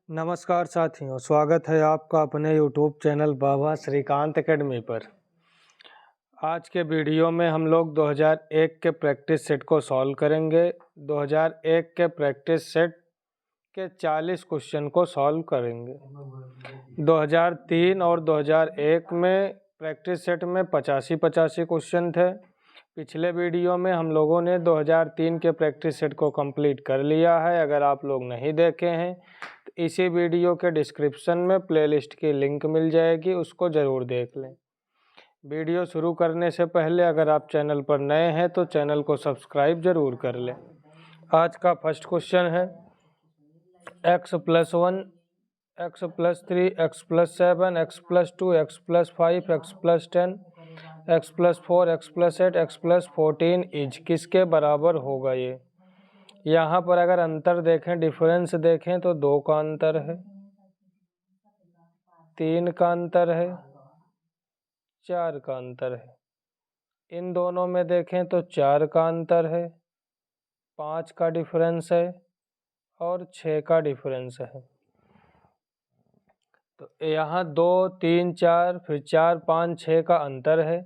नमस्कार साथियों, स्वागत है आपका अपने यूट्यूब चैनल बाबा श्रीकांत एकेडमी पर। आज के वीडियो में हम लोग 2001 के प्रैक्टिस सेट को सॉल्व करेंगे। 2001 के प्रैक्टिस सेट के 40 क्वेश्चन को सॉल्व करेंगे। 2003 और 2001 में प्रैक्टिस सेट में 85-85 क्वेश्चन थे। पिछले वीडियो में हम लोगों ने 2003 के प्रैक्टिस सेट को कंप्लीट कर लिया है। अगर आप लोग नहीं देखे हैं तो इसी वीडियो के डिस्क्रिप्शन में प्लेलिस्ट की लिंक मिल जाएगी, उसको ज़रूर देख लें। वीडियो शुरू करने से पहले अगर आप चैनल पर नए हैं तो चैनल को सब्सक्राइब ज़रूर कर लें। आज का फर्स्ट क्वेश्चन है x+1, x+3, x+7, x+2, x+5, x+10, x+4, x+8, x+14 is किसके बराबर होगा। ये यहाँ पर अगर अंतर देखें, डिफरेंस देखें तो 2 का अंतर है, 3 का अंतर है, 4 का अंतर है। इन दोनों में देखें तो 4 का अंतर है, 5 का डिफरेंस है और 6 का डिफरेंस है। तो यहाँ 2, 3, 4 फिर 4, 5, 6 का अंतर है।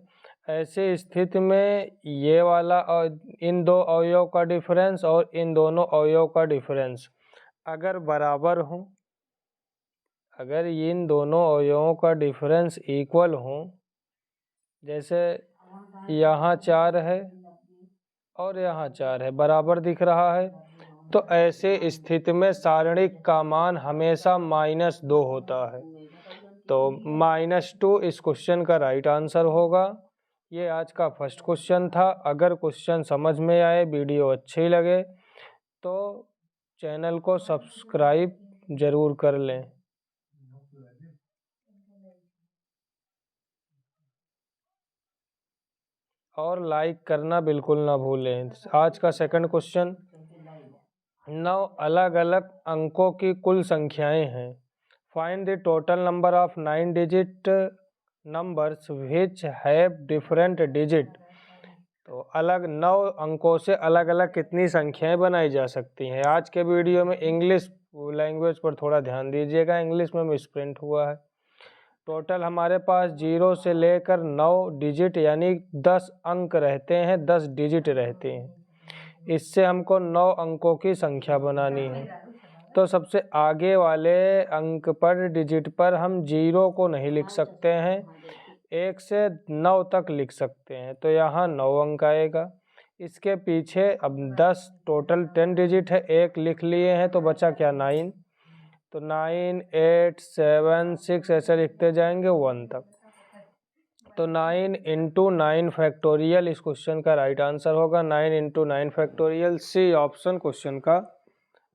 ऐसी स्थिति में ये वाला और इन दो अवयव का डिफरेंस और इन दोनों अवयव का डिफरेंस अगर बराबर हो, अगर इन दोनों अवयवों का डिफरेंस इक्वल हो, जैसे यहाँ 4 है और यहाँ 4 है, बराबर दिख रहा है, तो ऐसे स्थिति में सारणिक का मान हमेशा -2 होता है। तो -2 इस क्वेश्चन का राइट आंसर होगा। ये आज का फर्स्ट क्वेश्चन था। अगर क्वेश्चन समझ में आए, वीडियो अच्छी लगे तो चैनल को सब्सक्राइब ज़रूर कर लें। और लाइक करना बिल्कुल ना भूलें। आज का सेकंड क्वेश्चन, 9 अलग अलग अंकों की कुल संख्याएं हैं। Find the total number of 9 digit numbers which have different digit. तो अलग 9 अंकों से अलग अलग कितनी संख्याएं बनाई जा सकती हैं। आज के वीडियो में इंग्लिश लैंग्वेज पर थोड़ा ध्यान दीजिएगा, इंग्लिश में मिसप्रिंट हुआ है। टोटल हमारे पास 0 से लेकर 9 डिजिट यानी 10 अंक रहते हैं, 10 डिजिट रहते हैं। इससे हमको 9 अंकों की संख्या बनानी है। तो सबसे आगे वाले अंक पर, डिजिट पर हम 0 को नहीं लिख सकते हैं, 1 से 9 तक लिख सकते हैं, तो यहाँ 9 अंक आएगा। इसके पीछे अब 10 टोटल 10 डिजिट है, 1 लिख लिए हैं तो बचा क्या, 9। तो 9, 8, 7, 6 ऐसे लिखते जाएंगे 1 तक। तो 9 × 9 फैक्टोरियल इस क्वेश्चन का राइट आंसर होगा। 9 × 9 फैक्टोरियल, सी ऑप्शन क्वेश्चन का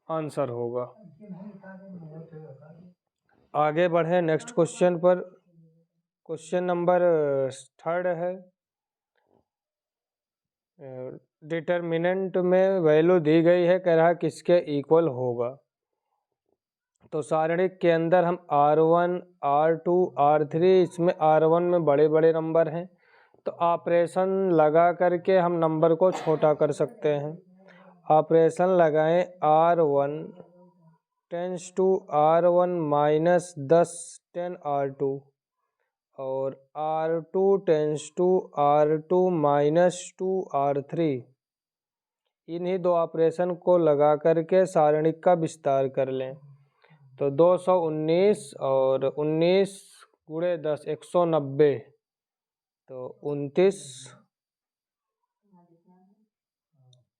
आंसर होगा। आगे बढ़े नेक्स्ट क्वेश्चन पर। क्वेश्चन नंबर 3 है। डिटर्मिनेंट में वैल्यू दी गई है, कह रहा है किसके इक्वल होगा। तो सारणिक के अंदर हम R1, R2, R3, इसमें R1 में बड़े बड़े नंबर हैं, तो ऑपरेशन लगा करके हम नंबर को छोटा कर सकते हैं। ऑपरेशन लगाएं, R1 tense to R1 -10 10 R2 और R2 tense to R2 -2 R3। इन्हीं दो ऑपरेशन को लगा करके सारणिक का विस्तार कर लें। तो 219 और 19 × 10 190, तो 29,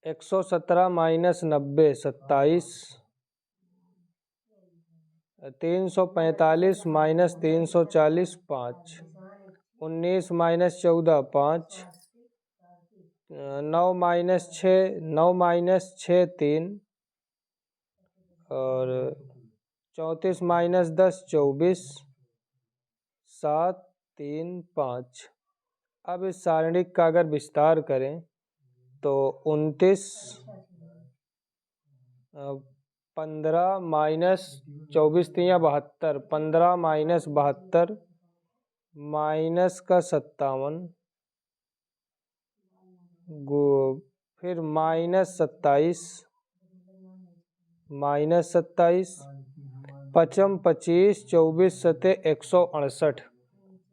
117 - 90 27, 345 - 340 5, 19 - 14 5, 9 - 6 9 - 6 3 और 34 - 10 24 7 3 5। अब इस सारणिक का अगर विस्तार करें तो 29, 15 - 24 3 72, 15 - 72 -57, फिर -27 -27, पचम 25, 24 सते 168,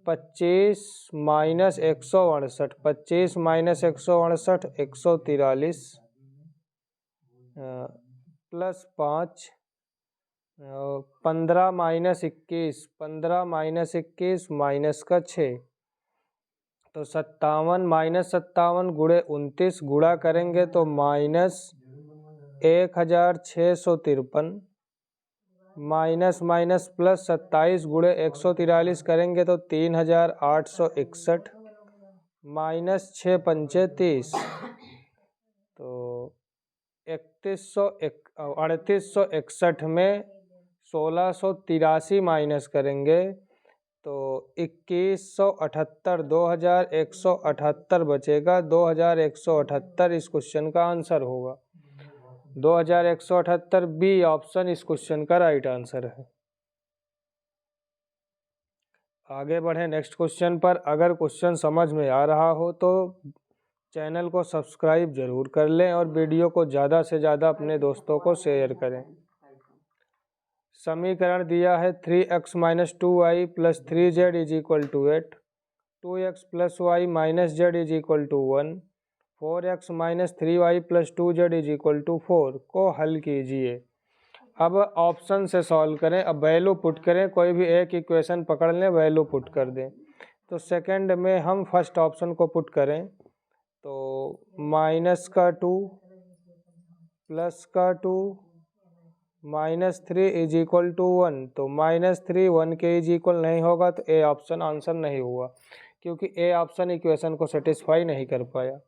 25 minus 168, 25 minus 168 143, plus 5, 15 minus 21, 15 minus 21 minus का 6, तो 57 माइनस 57 गुणे 29 गुणा करेंगे तो माइनस 1653, माइनस माइनस प्लस 27 गुणे 143 करेंगे तो 3861, माइनस 6 पंचे 30, तो 3861 में 1683 माइनस करेंगे तो 2178, 2178 बचेगा। 2178 इस क्वेश्चन का आंसर होगा। 2178 बी ऑप्शन इस क्वेश्चन का राइट आंसर है। आगे बढ़े नेक्स्ट क्वेश्चन पर। अगर क्वेश्चन समझ में आ रहा हो तो चैनल को सब्सक्राइब जरूर कर लें और वीडियो को ज़्यादा से ज़्यादा अपने दोस्तों को शेयर करें। समीकरण दिया है 3x minus 2y plus 3z is equal to 8, 2x plus y minus z is equal to 1, 4x minus 3y plus 2z is equal to 4 को हल कीजिए। अब ऑप्शन से सॉल्व करें। अब वैल्यू पुट करें, कोई भी एक इक्वेशन पकड़ लें, वैल्यू पुट कर दें। तो सेकंड में हम फर्स्ट ऑप्शन को पुट करें तो माइनस का 2 प्लस का 2 -3 इज इक्वल टू 1, तो -3 1 के इज इक्वल नहीं होगा तो ए ऑप्शन आंसर नहीं हुआ, क्योंकि ए ऑप्शन इक्वेशन को सेटिस्फाई नहीं कर पाया।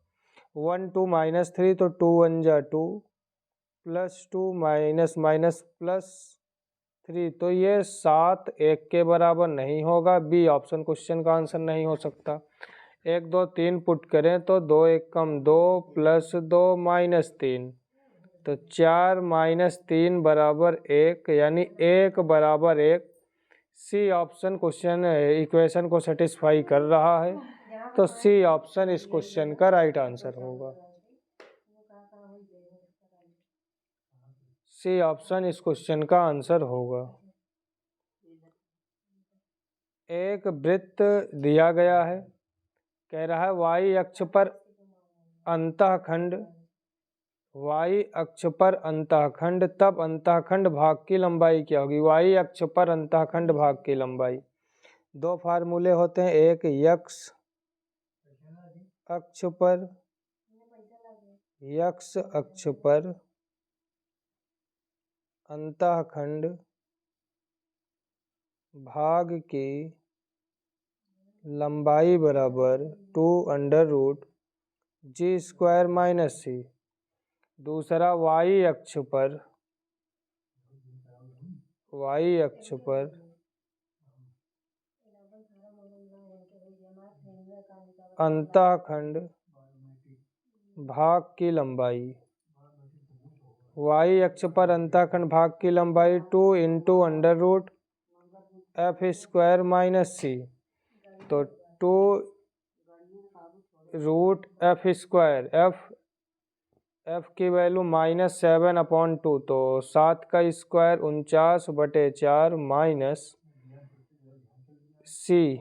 1 2 -3 तो 2 1 जा 2 प्लस 2 माइनस माइनस प्लस 3, तो ये 7 1 के बराबर नहीं होगा। बी ऑप्शन क्वेश्चन का आंसर नहीं हो सकता। 1 2 3 पुट करें तो 2 1 कम 2 प्लस 2 माइनस 3, तो 4 माइनस 3 बराबर 1, यानी 1 बराबर 1। सी ऑप्शन क्वेश्चन इक्वेशन को सेटिस्फाई कर रहा है, तो सी ऑप्शन इस क्वेश्चन का राइट आंसर होगा। सी ऑप्शन इस क्वेश्चन का आंसर होगा। एक वृत्त दिया गया है, कह रहा है वाई अक्ष पर अंतःखंड, वाई अक्ष पर अंतःखंड, तब अंतःखंड भाग की लंबाई क्या होगी। वाई अक्ष पर अंतःखंड भाग की लंबाई, दो फार्मूले होते हैं, एक यक्स अक्ष पर, यक्स अक्ष पर अंतःखंड भाग की लंबाई बराबर 2 अंडर रूट जी स्क्वायर माइनस सी। दूसरा वाई अक्ष पर, वाई अक्ष पर अंतःखंड भाग की लंबाई, वाई अक्ष पर अंतःखंड भाग की लंबाई 2 into under root F square minus C, तो 2 रूट एफ स्क्वायर, एफ की वैल्यू -7/2, तो 7 का स्क्वायर 49/4 माइनस सी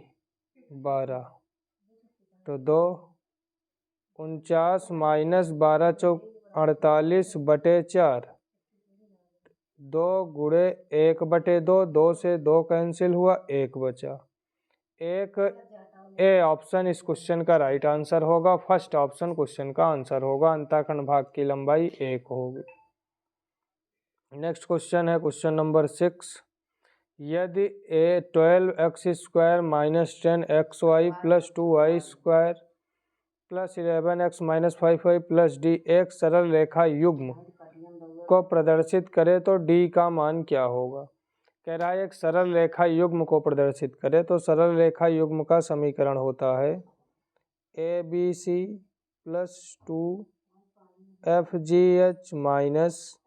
12, तो 2 49 माइनस 12 चौक 48/4, 2 गुणे 1/2, 2 से 2 कैंसिल हुआ, 1 बचा। एक ए ऑप्शन इस क्वेश्चन का राइट आंसर होगा। फर्स्ट ऑप्शन क्वेश्चन का आंसर होगा, अंतःखंड भाग की लंबाई 1 होगी। नेक्स्ट क्वेश्चन है क्वेश्चन नंबर 6। यदि ए 12x² minus 10xy plus 2y square plus 11x minus 5y plus D एक सरल रेखा युग्म को प्रदर्शित करे तो डी का मान क्या होगा। कह रहा है एक सरल रेखा युग्म को प्रदर्शित करे, तो सरल रेखा युग्म का समीकरण होता है ABC plus 2FGH minus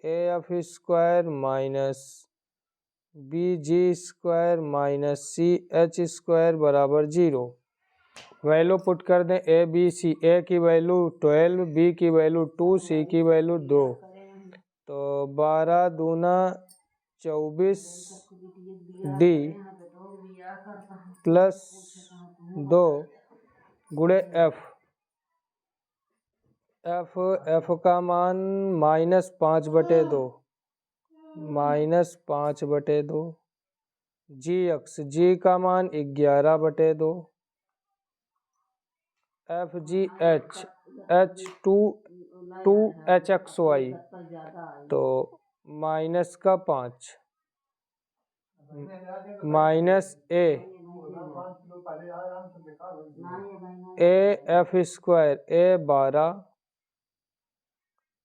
AF square minus BG square minus CH square बराबर 0। वैल्यू पुट कर दें ए बी सी। ए की वैल्यू 12, बी की वैल्यू 2, सी की वैल्यू 2, तो 12 दूना 24D प्लस 2 गुणे एफ का मान -5/2 -5/2 जी का मान 11/2 एच 2HXY तो -5 minus A F square A 12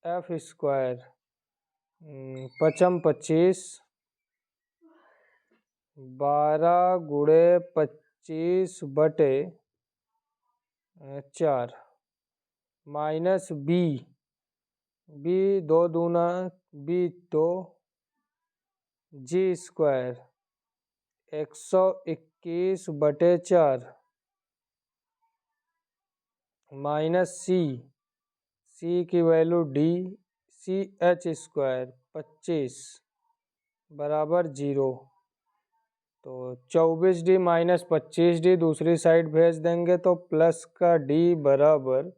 F square 25 12 गुणे 25/4 माइनस बी 2 दूना 2 जी स्क्वायर 121/4 माइनस सी की वैल्यू डी CH स्क्वायर 25 बराबर 0। तो 24D माइनस 25D दूसरी साइड भेज देंगे तो प्लस का D बराबर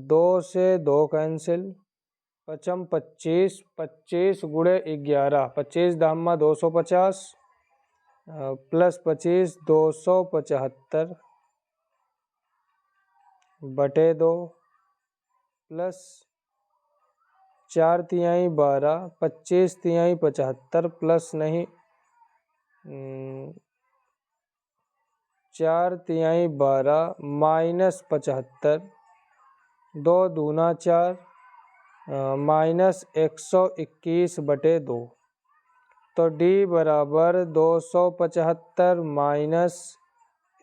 2 से 2 कैंसिल 25 25 गुणे 11 25 धामा 250 प्लस 25 275/2 प्लस 4 तिहाई 12 25 तिहाई 75 प्लस नहीं 4 तिहाई 12 माइनस 75 2 दूना 4 माइनस 121/2 तो D बराबर 275 माइनस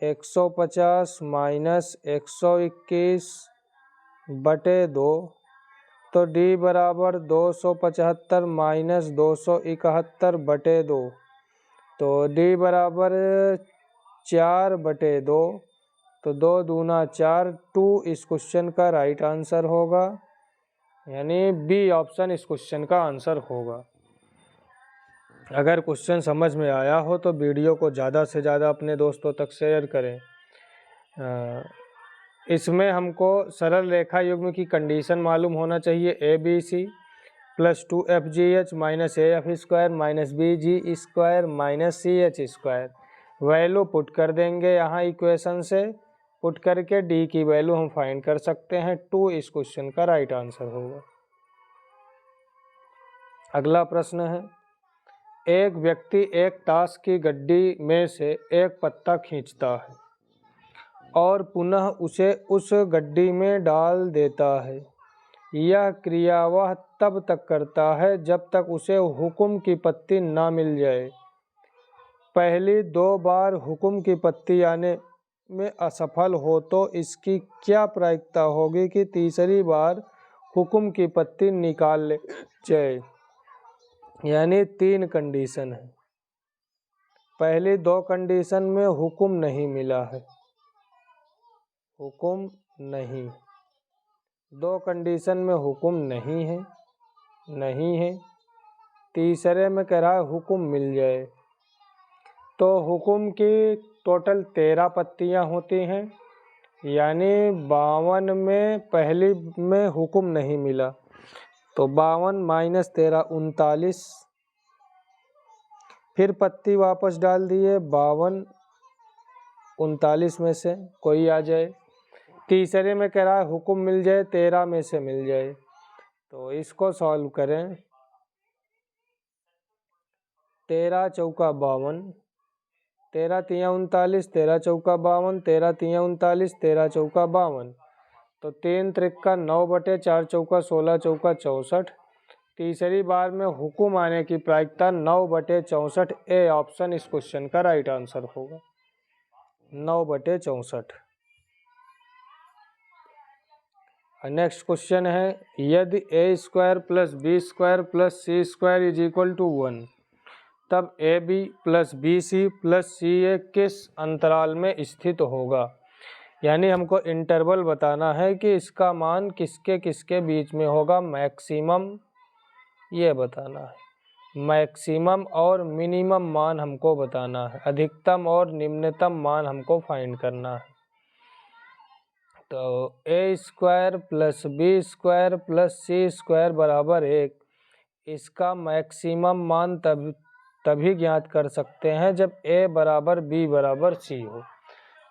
150 माइनस 121/2 तो D बराबर 275 माइनस 271/2 तो D बराबर 4/2 तो 2 दूना 4 2 इस क्वेश्चन का राइट आंसर होगा, यानी बी ऑप्शन इस क्वेश्चन का आंसर होगा। अगर क्वेश्चन समझ में आया हो तो वीडियो को ज़्यादा से ज़्यादा अपने दोस्तों तक शेयर करें। इसमें हमको सरल रेखा युग्म की कंडीशन मालूम होना चाहिए ABC plus 2FGH minus AF square minus BG square minus CH square. Value put कर देंगे यहाँ इक्वेशन से, पुट करके D की वैल्यू हम फाइंड कर सकते हैं। 2 इस क्वेश्चन का राइट आंसर होगा। अगला प्रश्न है, एक व्यक्ति एक ताश की गड्डी में से एक पत्ता खींचता है और पुनः उसे उस गड्डी में डाल देता है। यह क्रिया वह तब तक करता है जब तक उसे हुक्म की पत्ती ना मिल जाए। पहली 2 बार हुक्म की पत्ती आने में असफल हो तो इसकी क्या प्रायिकता होगी कि तीसरी बार हुक्म की पत्ती निकाल ले जाए। यानी 3 कंडीशन है। पहली 2 कंडीशन में हुक्म नहीं मिला है, हुक्म नहीं। 2 कंडीशन में हुक्म नहीं है। तीसरे में कह रहा है हुक्म मिल जाए। तो हुक्म की टोटल 13 पत्तियां होती हैं, यानी 52 में पहली में हुक्म नहीं मिला तो 52 माइनस 13 39। फिर पत्ती वापस डाल दिए 52 39 में से कोई आ जाए। तीसरे में कह रहा है हुक्म मिल जाए 13 में से मिल जाए। तो इसको सॉल्व करें। 13 चौका 52 13 तिया 39 13 चौका 52 13 तिया 39 13 चौका 52 तो 3 त्रिक्का 9/4 चौका 16 चौका 64। तीसरी बार में हुक्म आने की प्रायिकता 9/64। ए ऑप्शन इस क्वेश्चन का राइट आंसर होगा, 9/64। नेक्स्ट क्वेश्चन है, यदि A² plus B² plus C² is equal to 1 तब AB plus BC plus CA किस अंतराल में स्थित होगा। यानी हमको इंटरवल बताना है कि इसका मान किसके किसके बीच में होगा मैक्सिमम, ये बताना है। मैक्सिमम और मिनिमम मान हमको बताना है, अधिकतम और निम्नतम मान हमको फाइंड करना है। तो A square plus B square plus C square बराबर 1, इसका मैक्सिमम मान तभी ज्ञात कर सकते हैं जब ए बराबर बी बराबर सी हो,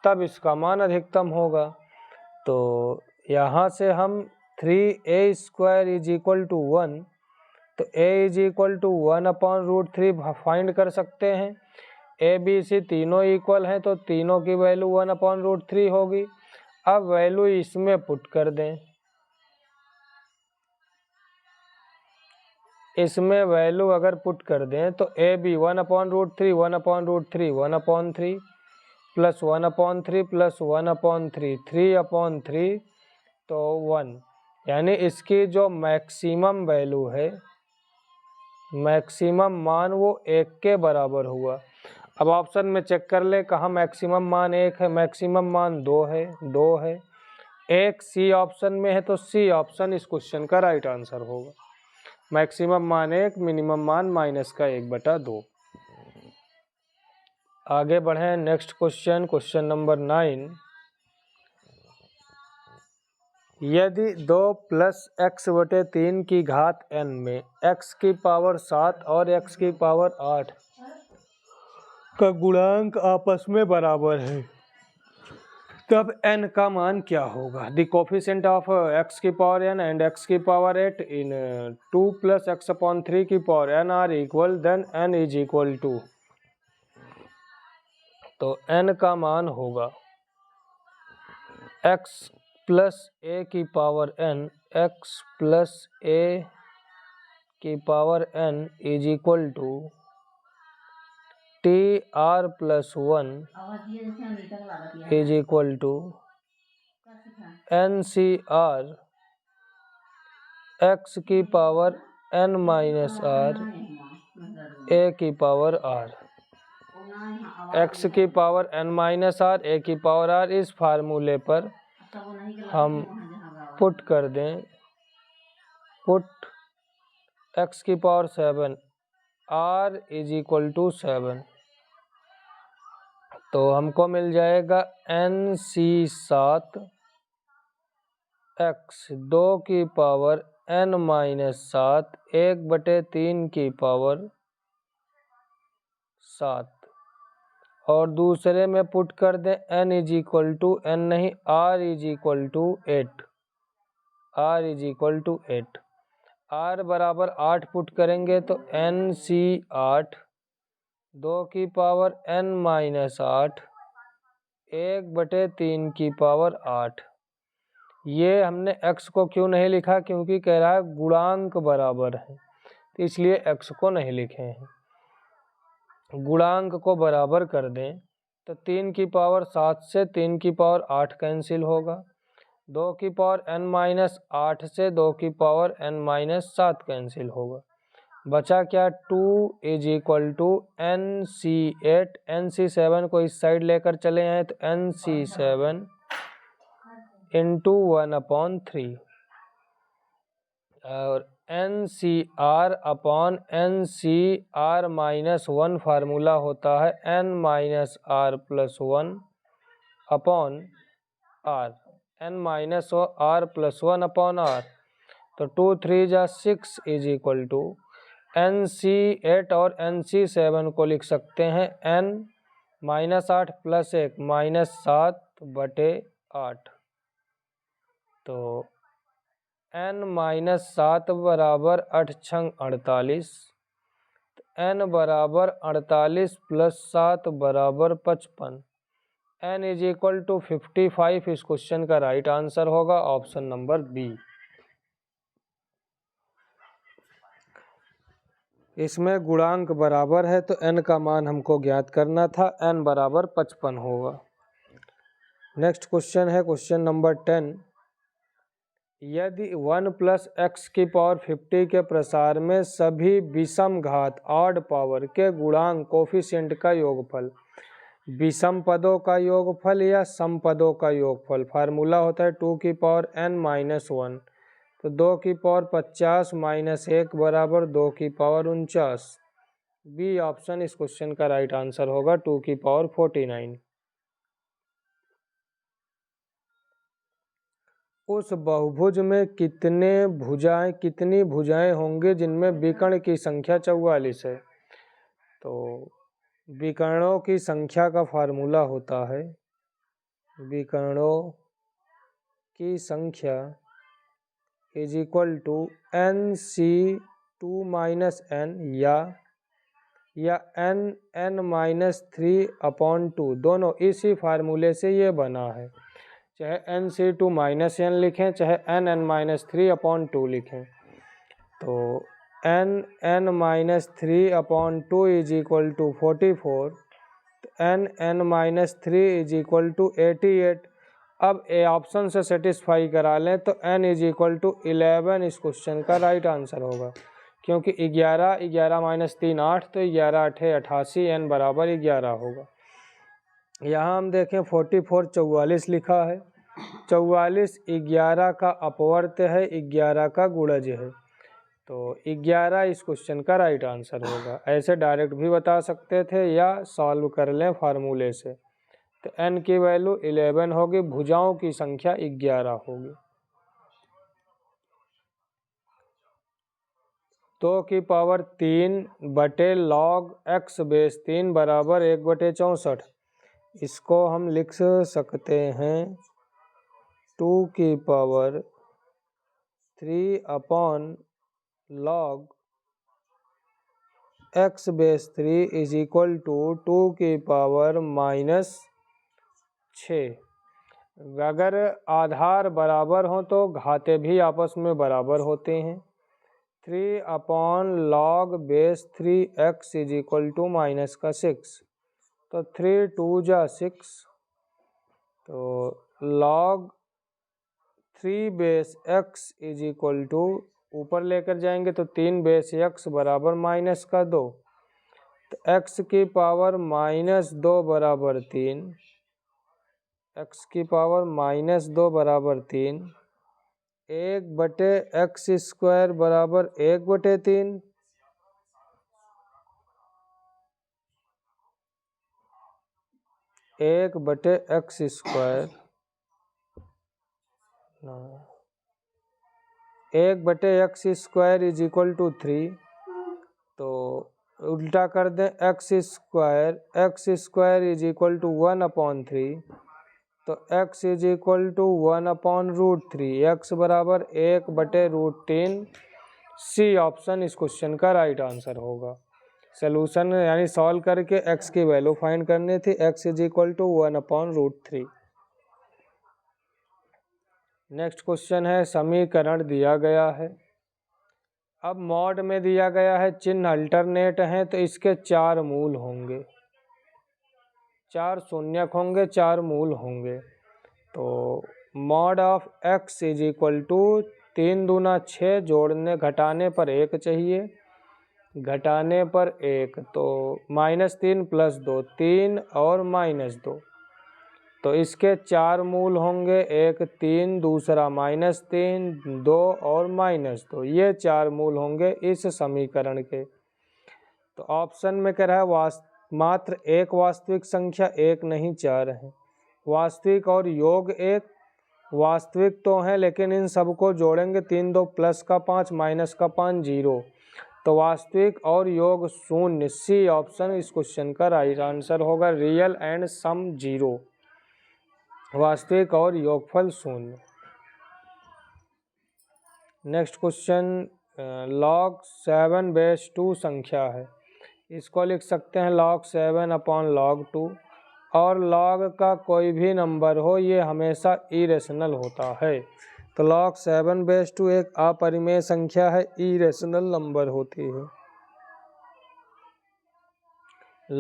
तब इसका मान अधिकतम होगा। तो यहाँ से हम 3a square is equal to 1, तो a is equal to 1/√3 find कर सकते हैं। ए बी सी तीनों इक्वल हैं तो तीनों की वैल्यू 1/√3 होगी। अब वैल्यू इसमें पुट कर दें, इसमें वैल्यू अगर पुट कर दें तो ए बी 1/√3 1/√3 1/3 प्लस 1/3 प्लस 1/3 3/3 तो 1, यानी इसकी जो मैक्सिमम वैल्यू है, मैक्सिमम मान वो 1 के बराबर हुआ। अब ऑप्शन में चेक कर ले, कहाँ मैक्सिमम मान 1 है, मैक्सिमम मान 2 है। 1 सी ऑप्शन में है तो सी ऑप्शन इस क्वेश्चन का राइट आंसर होगा। मैक्सिमम मान 1, मिनिमम मान -1/2। आगे बढ़ें, नेक्स्ट क्वेश्चन, क्वेश्चन नंबर 9। यदि 2 + x/3 की घात n में x की पावर 7 और x की पावर 8 का गुणांक आपस में बराबर है, तब n का मान क्या होगा? द कोफिशिएंट ऑफ x की पावर n एंड x की पावर 8 इन 2 + x/3 की power n are equal, then n is equal to, तो n का मान होगा x + a की पावर n, x + a की power n is equal to TR + 1 is equal to NCR x की power n - r a की power r, x की power n - r a की पावर r। इस फार्मूले पर हम पुट कर दें, पुट x की power 7 r is equal to 7, तो हमको मिल जाएगा NC7 x 2 की पावर n - 7 1/3 की पावर 7, और दूसरे में पुट कर दें n is equal to n नहीं r is equal to 8, r is equal to 8, r बराबर 8 पुट करेंगे तो NC8 2 की पावर n - 8 1/3 की पावर 8। ये हमने x को क्यों नहीं लिखा? क्योंकि कह रहा है गुणांक बराबर है, तो इसलिए x को नहीं लिखे हैं। गुणांक को बराबर कर दें तो 3 की पावर 7 से 3 की पावर 8 कैंसिल होगा, 2 की पावर n - 8 से 2 की पावर n - 7 कैंसिल होगा, बचा क्या? 2 is equal to NC8, NC7 को इस साइड लेकर चले आए तो NC7 इंटू 1/3, और NCR अपॉन NCR - 1 फार्मूला होता है n - r + 1 upon r, n - r + 1 upon r, तो 2 3 जा 6 इज इक्वल टू NC8 और NC7 को लिख सकते हैं n - 8 + 1 -7/8, तो n - 7 बराबर 8 × 48, n बराबर 48 + 7 बराबर 55, n इज इक्वल टू 55 इस क्वेश्चन का राइट आंसर होगा, ऑप्शन नंबर बी। इसमें गुणांक बराबर है तो n का मान हमको ज्ञात करना था, n बराबर 55 होगा। नेक्स्ट क्वेश्चन है क्वेश्चन नंबर 10। यदि 1 + x की पावर 50 के प्रसार में सभी विषम घात ऑड पावर के गुणांक कोफिशिएंट का योगफल, विषम पदों का योगफल या सम पदों का योगफल, फार्मूला होता है 2 की पावर n - 1 तो 2 की पावर 50 माइनस 1 बराबर 2 की पावर 49। बी ऑप्शन इस क्वेश्चन का राइट आंसर होगा 2 की पावर 49। उस बहुभुज में कितनी भुजाएं होंगी जिनमें विकर्ण की संख्या 44 है। तो विकर्णों की संख्या का फार्मूला होता है विकर्णों की संख्या इज इक्वल टू NC2-N या N-3/2, दोनों इसी फार्मूले से ये बना है। चाहे NC2-N लिखें चाहे N-3/2 लिखें। तो N-3/2 is equal to 44, N-3 is equal to 88। अब ए ऑप्शन से सेटिस्फाई करा लें तो n इज इक्वल टू 11 इस क्वेश्चन का राइट आंसर होगा, क्योंकि 11 माइनस 3 8, तो 11 8 88, n बराबर 11 होगा। यहाँ हम देखें 44 44 लिखा है, 44 11 का अपवर्त है, 11 का गुणज है, तो 11 इस क्वेश्चन का राइट आंसर होगा। ऐसे डायरेक्ट भी बता सकते थे या सॉल्व कर लें फार्मूले से। तो n की वैल्यू 11 होगी, भुजाओं की संख्या 11 होगी। 2 की पावर 3 बटे log x बेस 3 बराबर 1/64। इसको हम लिख सकते हैं 2 की power 3 log x base 3 is equal to 2 की पावर -6। अगर आधार बराबर हो तो घाते भी आपस में बराबर होते हैं। 3 log base 3x is equal to -6, तो 3 2 जा 6, तो log 3 base x is equal to, ऊपर लेकर जाएंगे तो 3 बेस x बराबर -2, तो x की पावर -2 बराबर 3, x की पावर -2 बराबर 3, 1/x² बराबर 1/3, एक बटे x square 1/x² is equal to 3, तो उल्टा कर दें x² इज इक्वल टू 1/3, तो x is equal to 1/√3, x बराबर 1/√3। सी ऑप्शन इस क्वेश्चन का राइट आंसर होगा। सलूशन यानी सॉल्व करके x की वैल्यू फाइंड करनी थी, x is equal to 1/√3। Next question है, समीकरण दिया गया है। अब मॉड में दिया गया है, चिन्ह अल्टरनेट हैं, तो इसके 4 मूल होंगे, 4 शून्यक होंगे, 4 मूल होंगे। तो mod of x is equal to 3 दूना 6, जोड़ने घटाने पर 1 चाहिए, घटाने पर 1, तो -3 + 2 3 और -2, तो इसके 4 मूल होंगे, एक 3, दूसरा -3, 2 और -2, ये 4 मूल होंगे इस समीकरण के। तो ऑप्शन में कह रहा है मात्र एक वास्तविक संख्या, एक नहीं 4 है। वास्तविक और योग एक वास्तविक तो हैं, लेकिन इन सबको जोड़ेंगे 3 2 +5 -5 0, तो वास्तविक और योग 0। सी ऑप्शन इस क्वेश्चन का राइट आंसर होगा, रियल एंड सम 0, वास्तविक और योगफल 0। नेक्स्ट क्वेश्चन, log 7/2 संख्या है, इसको लिख सकते हैं log 7/log 2, और log का कोई भी नंबर हो ये हमेशा इरेशनल होता है। तो log 7/2 एक अपरिमेय संख्या है, इरेशनल नंबर होती है।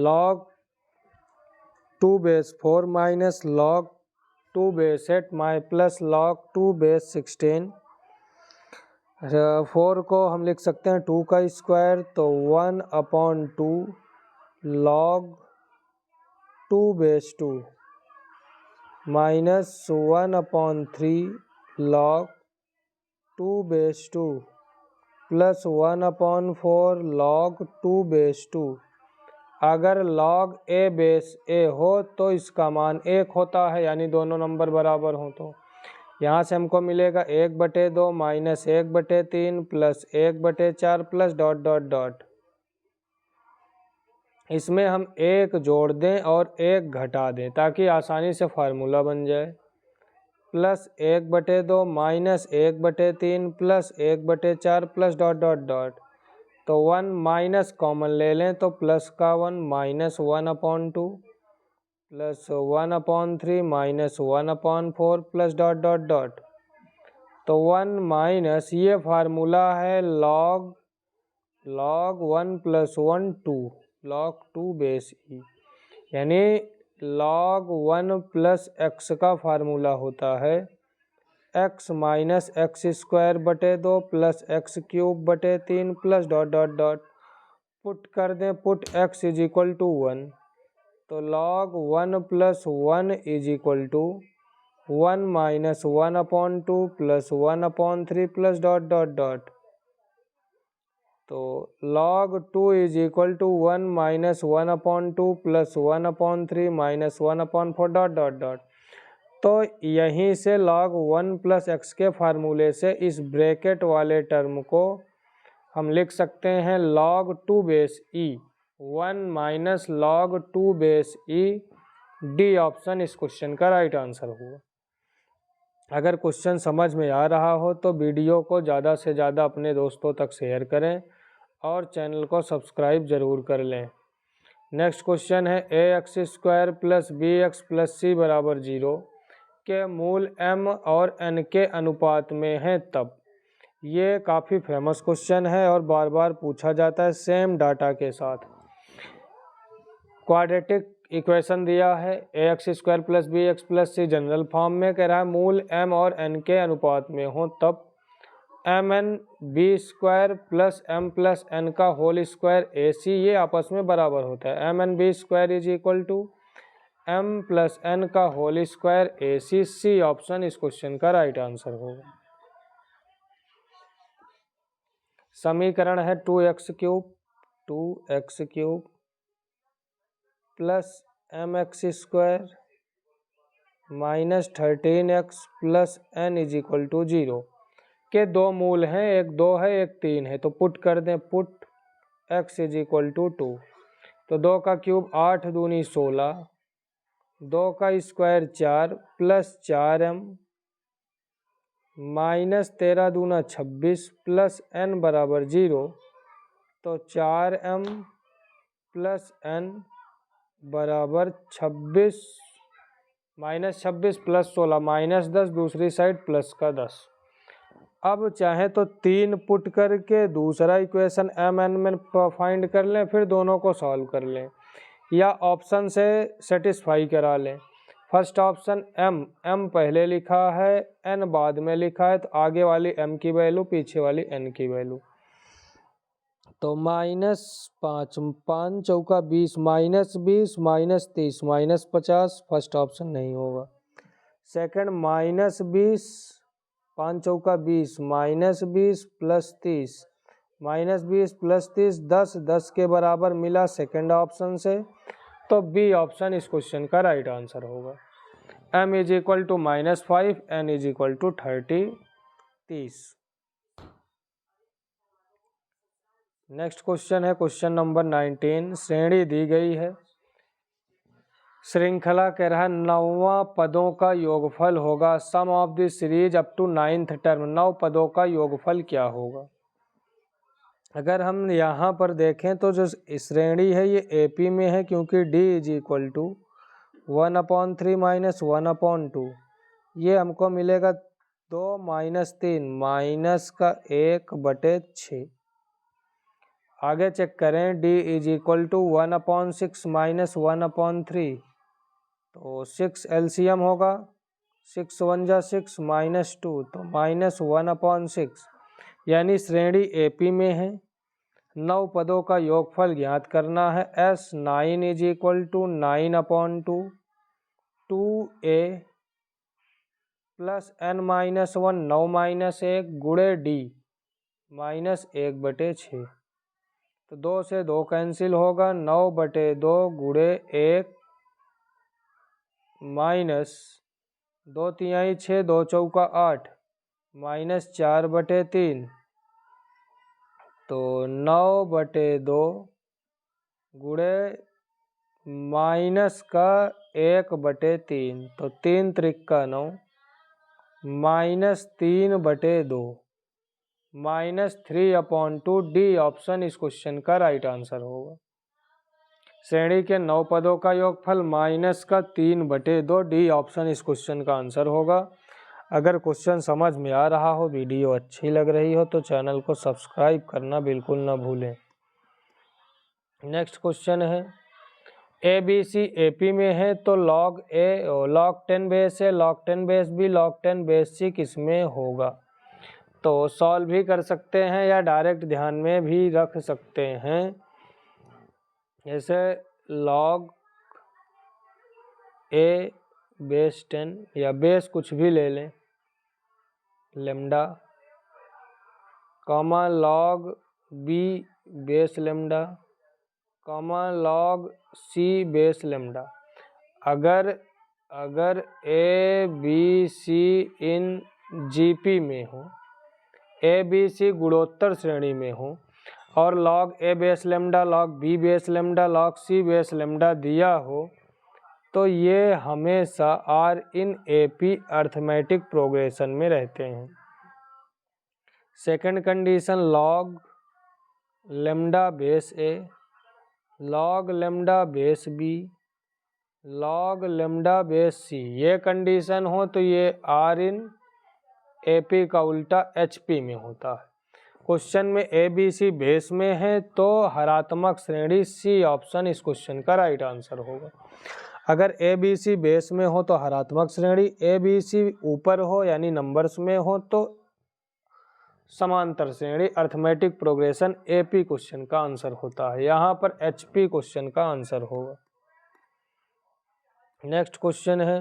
log 2/4 minus log 2/8 plus log 2/16, 4 को हम लिख सकते हैं 2 का स्क्वायर, तो 1/2 log 2/2 minus 1/3 log 2/2 plus 1/4 log 2/2। अगर log a/a हो तो इसका मान 1 होता है, यानी दोनों नंबर बराबर हो। तो यहाँ से हमको मिलेगा 1/2 minus 1/3 plus 1/4 plus dot dot dot. इसमें हम 1 जोड़ दें और 1 घटा दें ताकि आसानी से फार्मूला बन जाए। Plus 1/2 minus 1/3 plus 1/4 plus dot dot dot. तो 1 माइनस कॉमन ले लें तो प्लस का 1 minus 1/2 plus 1/3 minus 1/4 plus dot dot dot. तो 1 माइनस ये फार्मूला है log 1 प्लस 1 2 log 2/e, यानी log 1 प्लस x का फार्मूला होता है x minus x² plus x³ plus dot dot dot. Put कर दें, put x is equal to 1, तो log 1 plus 1 is equal to 1 minus 1/2 plus 1/3 plus dot dot dot. तो log 2 is equal to 1 minus 1/2 plus 1/3 minus 1/4 dot dot dot. तो यहीं से log 1 plus x के फार्मूले से इस ब्रैकेट वाले टर्म को हम लिख सकते हैं log 2/e, 1 minus log 2/e। D option इस क्वेश्चन का राइट आंसर हुआ। अगर क्वेश्चन समझ में आ रहा हो तो वीडियो को ज़्यादा से ज़्यादा अपने दोस्तों तक शेयर करें और चैनल को सब्सक्राइब ज़रूर कर लें। नेक्स्ट क्वेश्चन है ax² plus bx plus c बराबर 0 के मूल m और n के अनुपात में हैं तब। ये काफ़ी फेमस क्वेश्चन है और बार बार पूछा जाता है सेम डाटा के साथ। क्वाड्रेटिक इक्वेशन दिया है ax² plus bx plus c general form में, कह रहा है मूल m और n के अनुपात में हो तब mn b² plus m plus n का होल स्क्वायर ac ये आपस में बराबर होता है। mn b² is equal to m plus n का whole square ac। C option इस क्वेश्चन का राइट आंसर होगा। समीकरण है 2x³ plus mx² minus 13x plus n is equal to 0 के दो मूल हैं, एक 2 है एक 3 है। तो पुट कर दें, put x is equal to 2, तो 2 का क्यूब 8 दूनी 16, 2 का स्क्वायर 4 प्लस 4m माइनस 13 दूना 26 प्लस n बराबर 0। तो 4m प्लस n बराबर 26 माइनस 26 प्लस 16 माइनस 10, दूसरी साइड प्लस का 10। अब चाहे तो 3 पुट करके दूसरा इक्वेशन mn में फाइंड कर लें, फिर दोनों को सॉल्व कर लें या ऑप्शन से सेटिस्फाई करा लें। फर्स्ट ऑप्शन m पहले लिखा है n बाद में लिखा है, तो आगे वाली m की वैल्यू पीछे वाली n की वैल्यू। तो माइनस 5 5 चौका 20 minus 20 minus 30 minus 50, first option नहीं होगा। सेकंड माइनस 20 5 चौका 20 माइनस 20 प्लस 30 माइनस 20 प्लस 30 10 के बराबर मिला सेकंड ऑप्शन से, तो बी ऑप्शन इस क्वेश्चन का राइट आंसर होगा। m is equal to -5 n is equal to 30। Next question है क्वेश्चन नंबर 19। श्रेणी दी गई है, श्रृंखला कह रहा है 9वां पदों का योगफल होगा। Sum of the series up to 9th term, 9 पदों का योगफल क्या होगा। अगर हम यहाँ पर देखें तो जो श्रेणी है ये एपी में है, क्योंकि d is equal to 1/3 minus 1/2, ये हमको मिलेगा 2 माइनस 3 माइनस का 1/6। आगे चेक करें, d is equal to 1/6 minus 1/3, तो 6 एलसीएम होगा, 6 1 जा 6 माइनस 2, तो माइनस 1/6, यानी श्रेणी एपी में है। 9 पदों का योगफल ज्ञात करना है। S9 is equal to 9/2 2a plus n-1 9-1 गुणे d -1/6। तो 2 से 2 कैंसिल होगा, 9/2 गुणे 1 माइनस 2 तिहाई 6, 2 चौका 8 -4/3। तो 9/2 गुणे माइनस का 1/3, तो 3 त्रिका 9 -3/2 -3/2 डी ऑप्शन इस क्वेश्चन का राइट आंसर होगा। श्रेणी के 9 पदों का योगफल -3/2 डी ऑप्शन इस क्वेश्चन का आंसर होगा। अगर क्वेश्चन समझ में आ रहा हो, वीडियो अच्छी लग रही हो तो चैनल को सब्सक्राइब करना बिल्कुल ना भूलें। नेक्स्ट क्वेश्चन है ABC AP में है तो log A log 10 base A log 10 base B log 10 base C किसमें होगा? तो सॉल्व भी कर सकते हैं या डायरेक्ट ध्यान में भी रख सकते हैं। जैसे log A बेस 10 या बेस कुछ भी ले लें lambda, comma log B base lambda, comma log C base lambda. अगर A B C in GP में हो, A B C गुणोत्तर श्रेणी में हो और log A base lambda, log B base lambda, log C base lambda दिया हो, तो ये हमेशा R इन AP अर्थमेटिक प्रोग्रेशन में रहते हैं। Second condition log lambda base A, log lambda base B, log lambda base C, ये कंडीशन हो तो ये R इन AP का उल्टा HP में होता है। क्वेश्चन में ABC बेस में है तो हरात्मक श्रेणी C ऑप्शन इस क्वेश्चन का राइट आंसर होगा। अगर ABC बेस में हो तो हरात्मक श्रेणी, ABC ऊपर हो यानी नंबर्स में हो तो समांतर श्रेणी अर्थमेटिक प्रोग्रेशन AP क्वेश्चन का आंसर होता है। यहाँ पर HP क्वेश्चन का आंसर होगा। नेक्स्ट क्वेश्चन है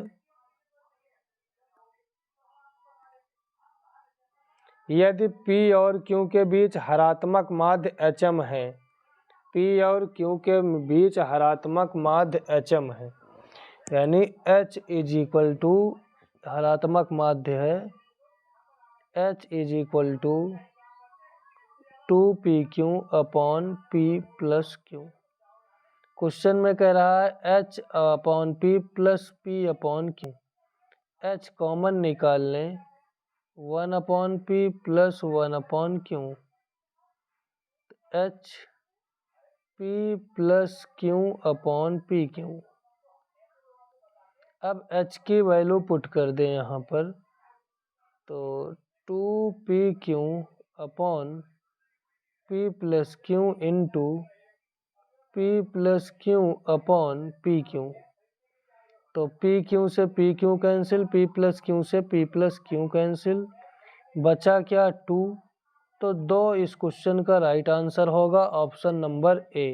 यदि P और Q के बीच हरात्मक माध्य HM है, P और Q के बीच हरात्मक माध्य HM है, यानी H इज इक्वल टू हरात्मक माध्य है H is equal to 2PQ upon P plus Q। Question में कह रहा है H upon P plus P upon Q। H common निकाल लें, 1 upon P plus 1 upon Q। H P plus Q upon PQ। अब H की value put कर दें यहाँ पर, तो 2PQ upon P plus Q into P plus Q upon PQ। तो PQ से PQ cancel, P plus Q से P प्लस Q कैंसिल, बचा क्या 2। तो 2 इस क्वेश्चन का राइट आंसर होगा, ऑप्शन नंबर A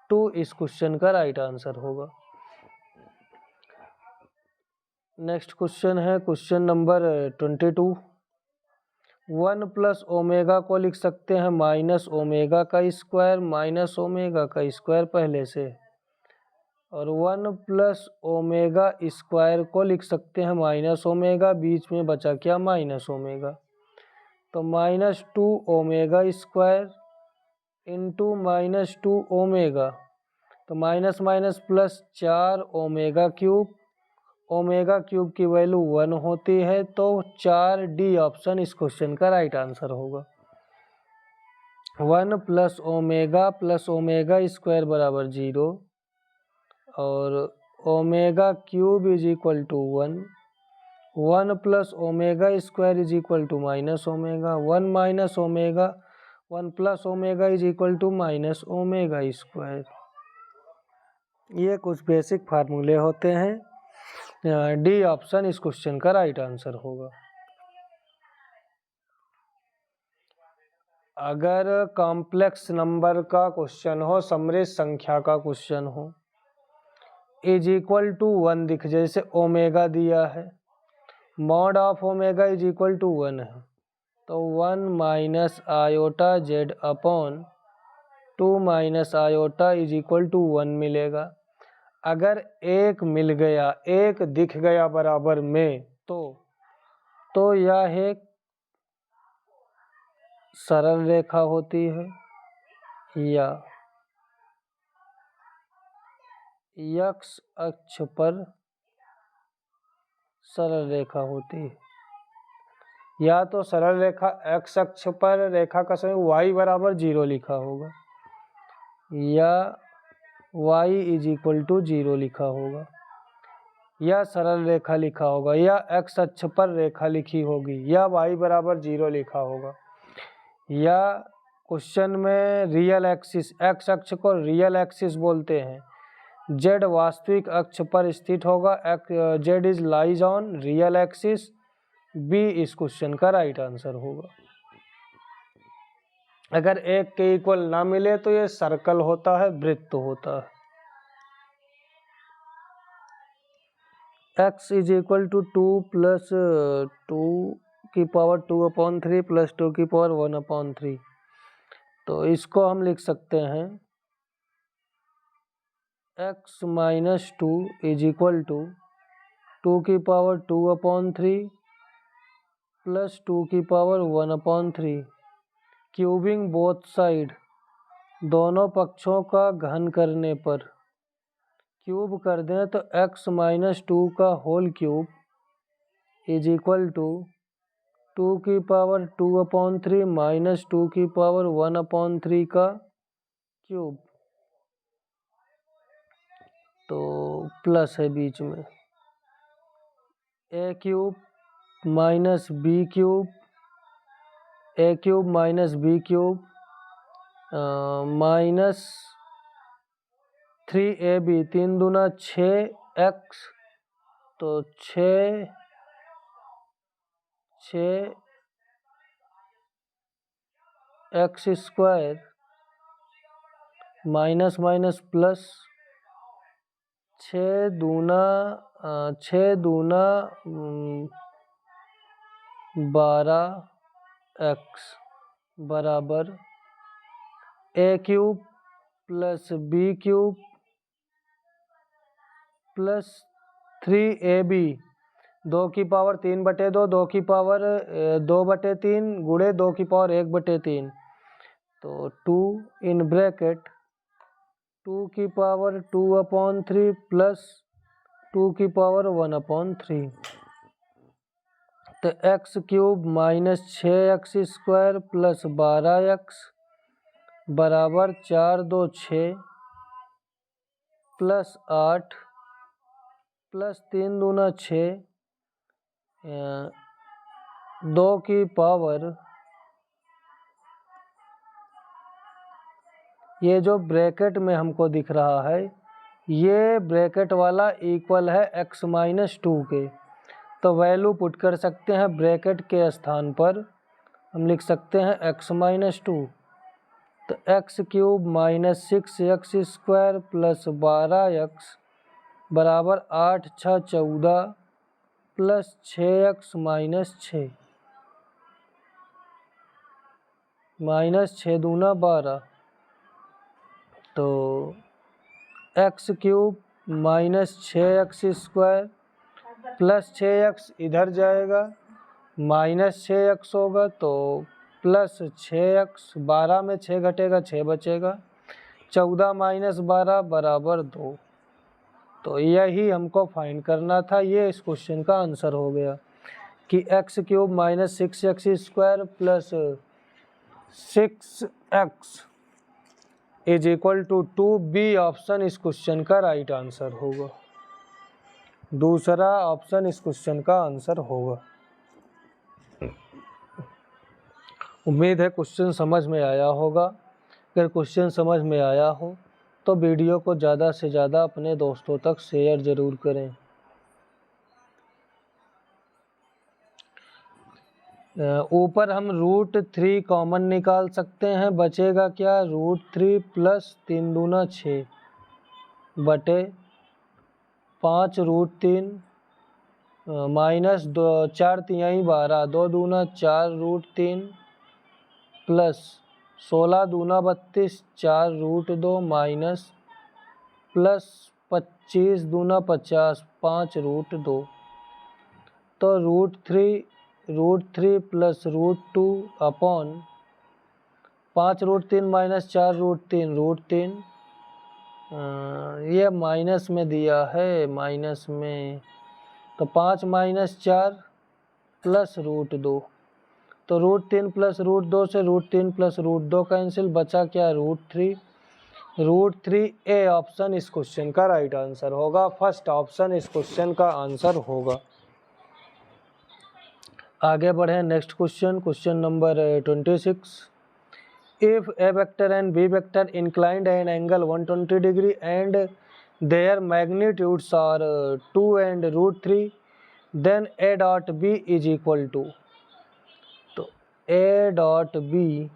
2 इस क्वेश्चन का राइट आंसर होगा। नेक्स्ट क्वेश्चन है क्वेश्चन नंबर 22। 1 प्लस ओमेगा को लिख सकते हैं माइनस ओमेगा का स्क्वायर, माइनस ओमेगा का स्क्वायर पहले से, और 1 प्लस ओमेगा स्क्वायर को लिख सकते हैं माइनस ओमेगा, बीच में बचा क्या माइनस ओमेगा। तो -2 ओमेगा स्क्वायर इंटू -2 ओमेगा, तो minus minus plus 4 omega cube. Omega cube की वैल्यू 1 होती है तो 4D ऑप्शन इस क्वेश्चन का राइट आंसर होगा। 1 प्लस ओमेगा स्क्वायर बराबर 0 और omega cube is equal to 1। 1 plus omega square is equal to minus omega, 1 minus omega, 1 plus omega is equal to minus omega square. ये कुछ basic फार्मूले होते हैं। डी ऑप्शन इस question का राइट आंसर होगा। अगर कॉम्प्लेक्स नंबर का क्वेश्चन हो, समृद्ध संख्या का क्वेश्चन हो, इज इक्वल टू 1 दिख, जैसे ओमेगा दिया है mod of omega is equal to 1 है, तो 1 minus iota z upon 2 minus iota is equal to 1 मिलेगा। अगर एक मिल गया, एक दिख गया बराबर में, तो यह एक सरल रेखा होती है या x अक्ष पर सरल रेखा होती है। या तो सरल रेखा x अक्ष पर रेखा का समय y बराबर 0 लिखा होगा, या y इज इक्वल टू 0 लिखा होगा, या सरल रेखा लिखा होगा, या x अक्ष पर रेखा लिखी होगी, या y बराबर 0 लिखा होगा, या क्वेश्चन में रियल एक्सिस, x अक्ष को रियल एक्सिस बोलते हैं, z वास्तविक अक्ष पर स्थित होगा, z is lies on real axis, B इस क्वेश्चन का राइट आंसर होगा। अगर एक के इक्वल ना मिले तो ये सर्कल होता है, वृत्त होता है। x is equal to 2 plus 2 की पावर 2/3 प्लस 2 की पावर 1/3, तो इसको हम लिख सकते हैं x minus 2 is equal to 2 की पावर 2/3 प्लस 2 की पावर 1/3, क्यूबिंग बोथ साइड, दोनों पक्षों का घन करने पर क्यूब कर दें तो x माइनस 2 का whole cube is equal to 2 की पावर 2/3 माइनस 2 की पावर 1/3 का क्यूब, तो प्लस है बीच में, a cube minus b cube, a cube minus b cube minus 3ab, 3 दूना 6x, तो 6 x square minus minus plus 6 दूना 12x बराबर a cube plus b cube plus 3ab, 2 की पावर 3/2, 2 की पावर 2/3 गुणे 2 की पावर 1/3, तो 2 इन ब्रैकेट 2 की पावर 2/3 प्लस 2 की पावर 1/3, तो x cube minus 6x square plus 12x बराबर 4 2 6 प्लस 8 प्लस 3 दूना 6, 2 की पावर, ये जो ब्रैकेट में हमको दिख रहा है ये ब्रैकेट वाला इक्वल है x माइनस 2 के, तो वैल्यू पुट कर सकते हैं ब्रैकेट के स्थान पर, हम लिख सकते हैं x माइनस 2, तो x cube minus 6x square plus 12x बराबर 8 6 14 प्लस 6x माइनस 6 माइनस 6 दूना 12, तो x cube minus 6x square plus 6x इधर जाएगा माइनस 6x होगा, तो प्लस 6x, 12 में 6 घटेगा 6 बचेगा, 14 माइनस 12 बराबर 2, तो यही हमको फाइंड करना था। ये इस क्वेश्चन का आंसर हो गया कि x cube minus 6x square plus 6x is equal to 2, B option इस क्वेश्चन का राइट आंसर होगा, दूसरा ऑप्शन इस क्वेश्चन का आंसर होगा। उम्मीद है क्वेश्चन समझ में आया होगा। अगर क्वेश्चन समझ में आया हो तो वीडियो को ज़्यादा से ज़्यादा अपने दोस्तों तक शेयर ज़रूर करें। ऊपर हम √3 कॉमन निकाल सकते हैं, बचेगा क्या, √3 प्लस 3 दूना 6 बटे 5 √3 माइनस 4×3 12, 2×2 4 √3 प्लस 16×2 32, 4√2 माइनस प्लस 25×2 50, 5√2। तो √3 प्लस √2 अपॉन 5√3 माइनस 4√3 √3। ये माइनस में दिया है, माइनस में, तो 5 माइनस 4 प्लस √2। तो √3 प्लस √2 से √3 प्लस √2 कैंसिल, बचा क्या √3। √3 ए ऑप्शन इस क्वेश्चन का राइट आंसर होगा। फर्स्ट ऑप्शन इस क्वेश्चन का आंसर होगा। आगे बढ़े next question, question number 26। If a vector and b vector inclined at an angle 120 degree and their magnitudes are 2 and √3, then a dot b is equal to, तो a dot b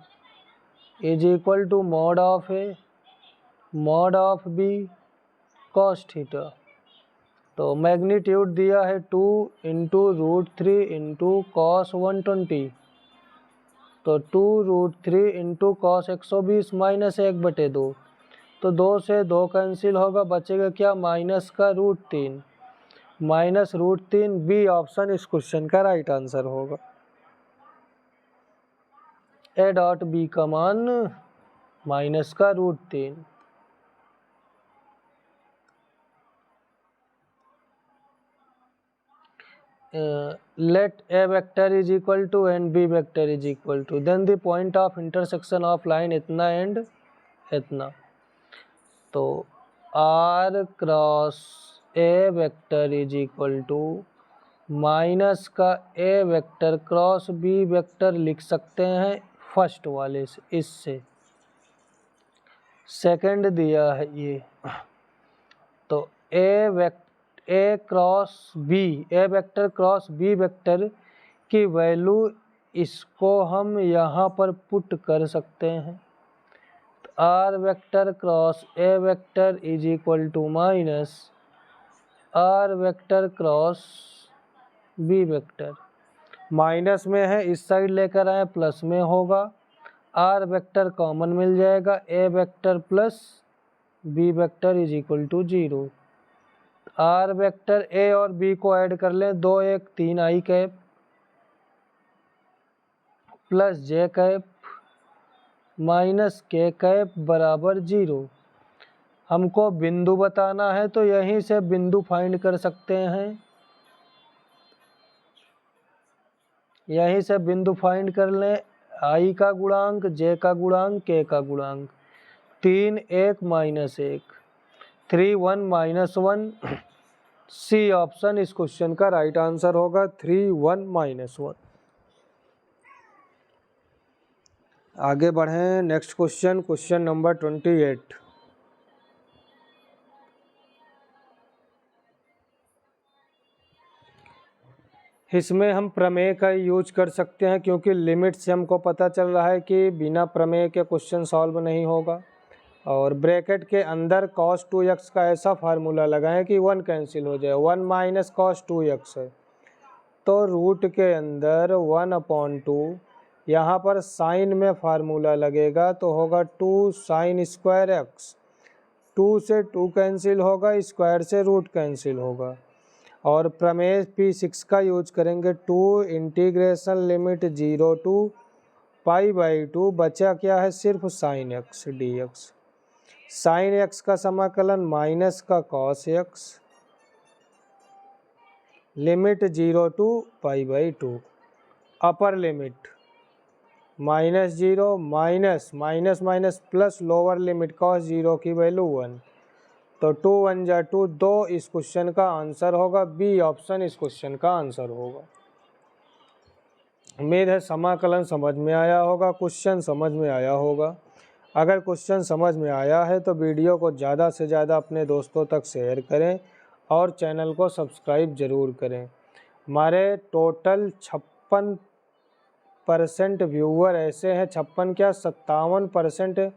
is equal to mod of a mod of b cos theta. तो magnitude दिया है 2 into √3 into cos 120, तो 2√3 into cos 120 minus 1/2, तो 2 से 2 cancel होगा, बचेगा क्या माइनस का √3, माइनस √3 बी ऑप्शन इस क्वेश्चन का राइट आंसर होगा। ए डॉट बी का मान माइनस का √3। let a vector is equal to and b vector is equal to, then the point of intersection of line इतना and इतना। तो r cross a vector is equal to minus का a vector cross b vector लिख सकते हैं first वाले से, इससे सेकंड दिया है ये। तो A cross B, A vector cross B vector की वैल्यू इसको हम यहाँ पर पुट कर सकते हैं। तो R vector cross A vector is equal to minus R vector cross B vector, minus में है इस साइड लेकर आए प्लस में होगा, आर वेक्टर कॉमन मिल जाएगा, A vector plus B vector is equal to 0। Or vector A और बी को ऐड कर लें, 2 1 3 i cap plus j cap minus k cap बराबर 0। हमको बिंदु बताना है तो यहीं से बिंदु फाइंड कर सकते हैं, यहीं से बिंदु फाइंड कर लें। आई का गुणांक, जे का गुणांक, के का गुणांक, 3 1 माइनस 1, 3 1 माइनस 1। सी ऑप्शन इस क्वेश्चन का राइट आंसर होगा, 3 1 माइनस 1। आगे बढ़ें नेक्स्ट क्वेश्चन, क्वेश्चन नंबर 28। इसमें हम प्रमेय का यूज कर सकते हैं क्योंकि लिमिट से हमको पता चल रहा है कि बिना प्रमेय के क्वेश्चन सॉल्व नहीं होगा। और ब्रैकेट के अंदर cos 2x का ऐसा फार्मूला लगाएं कि 1 कैंसिल हो जाए, 1 माइनस cos 2x है, तो रूट के अंदर 1/2, यहाँ पर साइन में फार्मूला लगेगा तो होगा 2 sin स्क्वायर x, 2 से 2 कैंसिल होगा, स्क्वायर से रूट कैंसिल होगा। और प्रमेय P6 का यूज करेंगे, 2 इंटीग्रेशन लिमिट 0 to π/2, बचा क्या है सिर्फ sin x dx, sin x का समाकलन माइनस का cos x, limit 0 to π/2, upper limit -0 minus minus minus plus lower limit cos 0 की वैल्यू 1, तो 2 1 जा 2, 2 इस क्वेश्चन का आंसर होगा, बी ऑप्शन इस क्वेश्चन का आंसर होगा। उम्मीद है समाकलन समझ में आया होगा, क्वेश्चन समझ में आया होगा। अगर क्वेश्चन समझ में आया है तो वीडियो को ज़्यादा से ज़्यादा अपने दोस्तों तक शेयर करें और चैनल को सब्सक्राइब ज़रूर करें। हमारे टोटल 56% व्यूअर ऐसे हैं, 56 क्या 57%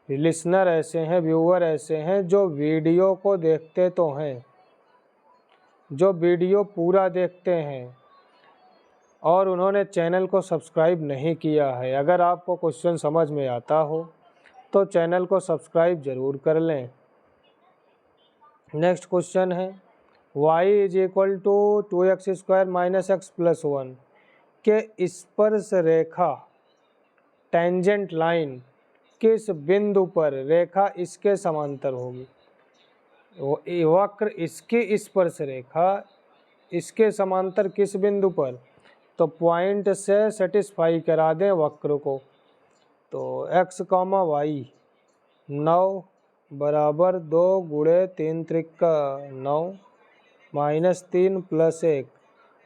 लिसनर ऐसे हैं, व्यूअर ऐसे हैं जो वीडियो को देखते तो हैं जो वीडियो पूरा देखते हैं और उन्होंने चैनल को सब्सक्राइब नहीं किया है, अगर आपको क्वेश्चन समझ में आता हो तो चैनल को सब्सक्राइब ज़रूर कर लें। नेक्स्ट क्वेश्चन है y is equal to 2x² minus x plus 1 के स्पर्श रेखा टेंजेंट लाइन किस बिंदु पर रेखा इसके समांतर होगी। वक्र इसकी स्पर्श रेखा इसके समांतर किस बिंदु पर, तो पॉइंट से सेटिस्फाई करा दें वक्र को। तो x, y 9 बराबर 2 गुणे 3 Trika 9 minus 3 plus 1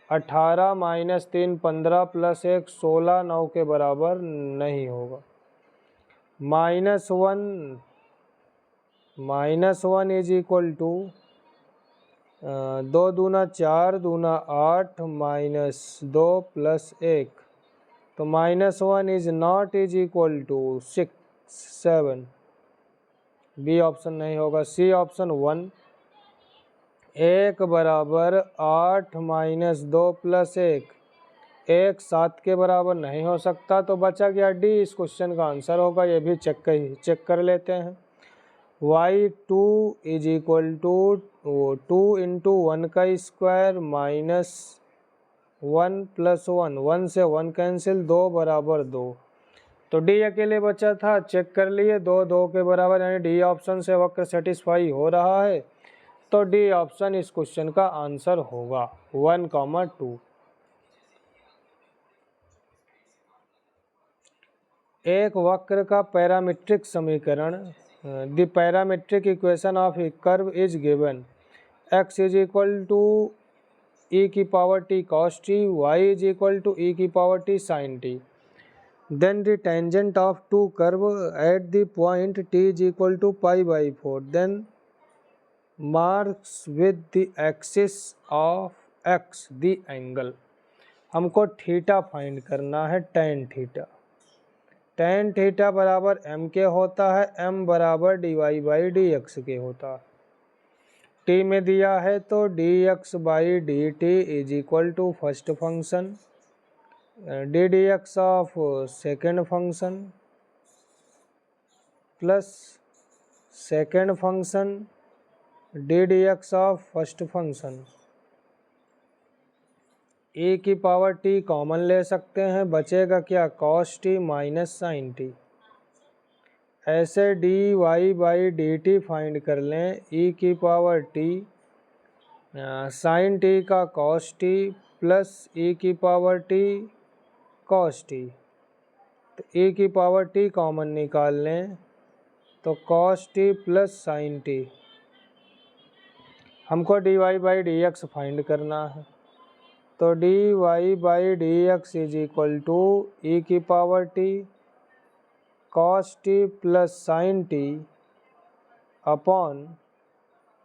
18 minus 3 15 plus 1 16 9 के बराबर नहीं होगा। -1 इज इक्वल टू 2 दूना 4 दूना 8 माइनस 2 प्लस 1, तो -1 is not is equal to 6 7। B option नहीं होगा, सी ऑप्शन 1। 1 बराबर 8 माइनस 2 प्लस 1 1 7 के बराबर नहीं हो सकता, तो बचा गया डी इस क्वेश्चन का आंसर होगा। ये भी चेक कर लेते हैं। y2 is equal to 2 into 1 का स्क्वायर माइनस 1 प्लस 1 1 से 1 कैंसिल 2 बराबर 2, तो डी अकेले बचा था, चेक कर लिए 2 2 के बराबर, यानी डी ऑप्शन से वक्र सेटिस्फाई हो रहा है, तो डी ऑप्शन इस क्वेश्चन का आंसर होगा 1, 2। एक वक्र का पैरामीट्रिक समीकरण, the parametric equation of a curve is given x is equal to e की power t cos t, y is equal to e की power t sin t, then the tangent of two curve at the point t is equal to π/4, then marks with the axis of x the angle। हमको theta find करना है, tan theta. tan theta बराबर m के होता है, m बराबर dy/dx के होता है। t में दिया है तो dx/dt is equal to first function ddx of second function plus second function ddx of first function. e की पावर t कॉमन ले सकते हैं, बचेगा क्या, cos t minus sin t। ऐसे dy/dt फाइंड कर लें, e की पावर t sin t का cos t प्लस e की पावर t cos t, तो e की पावर t कॉमन निकाल लें तो cos t plus sin t। हमको dy/dx फाइंड करना है, तो dy/dx is equal to e की power t cos t plus sin t upon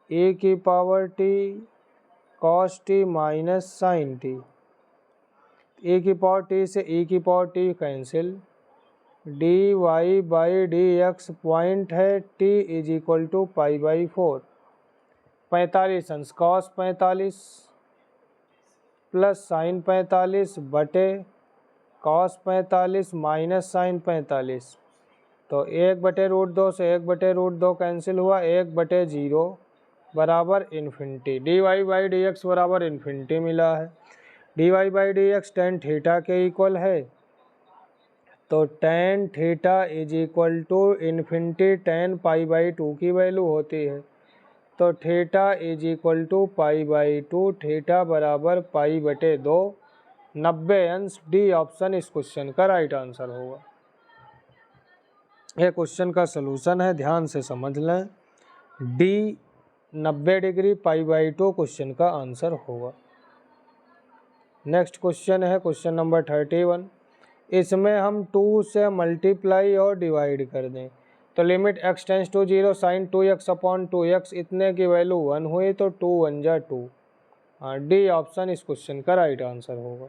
e की power t cos t minus sin t। e की पावर t से e की power t cancel, dy/dx point है t is equal to π/4। 45 अंश cos 45 plus sin 45 बटे cos 45 minus sin 45, तो 1/√2 से 1/√2 cancel हुआ, 1/0 बराबर इन्फिनिटी। dy/dx बराबर इन्फिनिटी मिला है। dy/dx tan थीटा के इक्वल है, तो tan theta is equal to infinity tan π/2 की वैल्यू होती है, तो theta is equal to π/2, theta बराबर π/2 90 अंश। डी ऑप्शन इस क्वेश्चन का राइट आंसर होगा। ये क्वेश्चन का सलूशन है, ध्यान से समझ लें। डी 90 डिग्री π/2 क्वेश्चन का आंसर होगा। नेक्स्ट क्वेश्चन है क्वेश्चन नंबर 31। इसमें हम 2 से मल्टीप्लाई और डिवाइड कर दें, तो limit x tends to 0 sine 2x अपॉन 2x इतने की वैल्यू 1 हुई, तो 2 1 जा 2। हाँ, डी ऑप्शन इस क्वेश्चन का राइट आंसर होगा।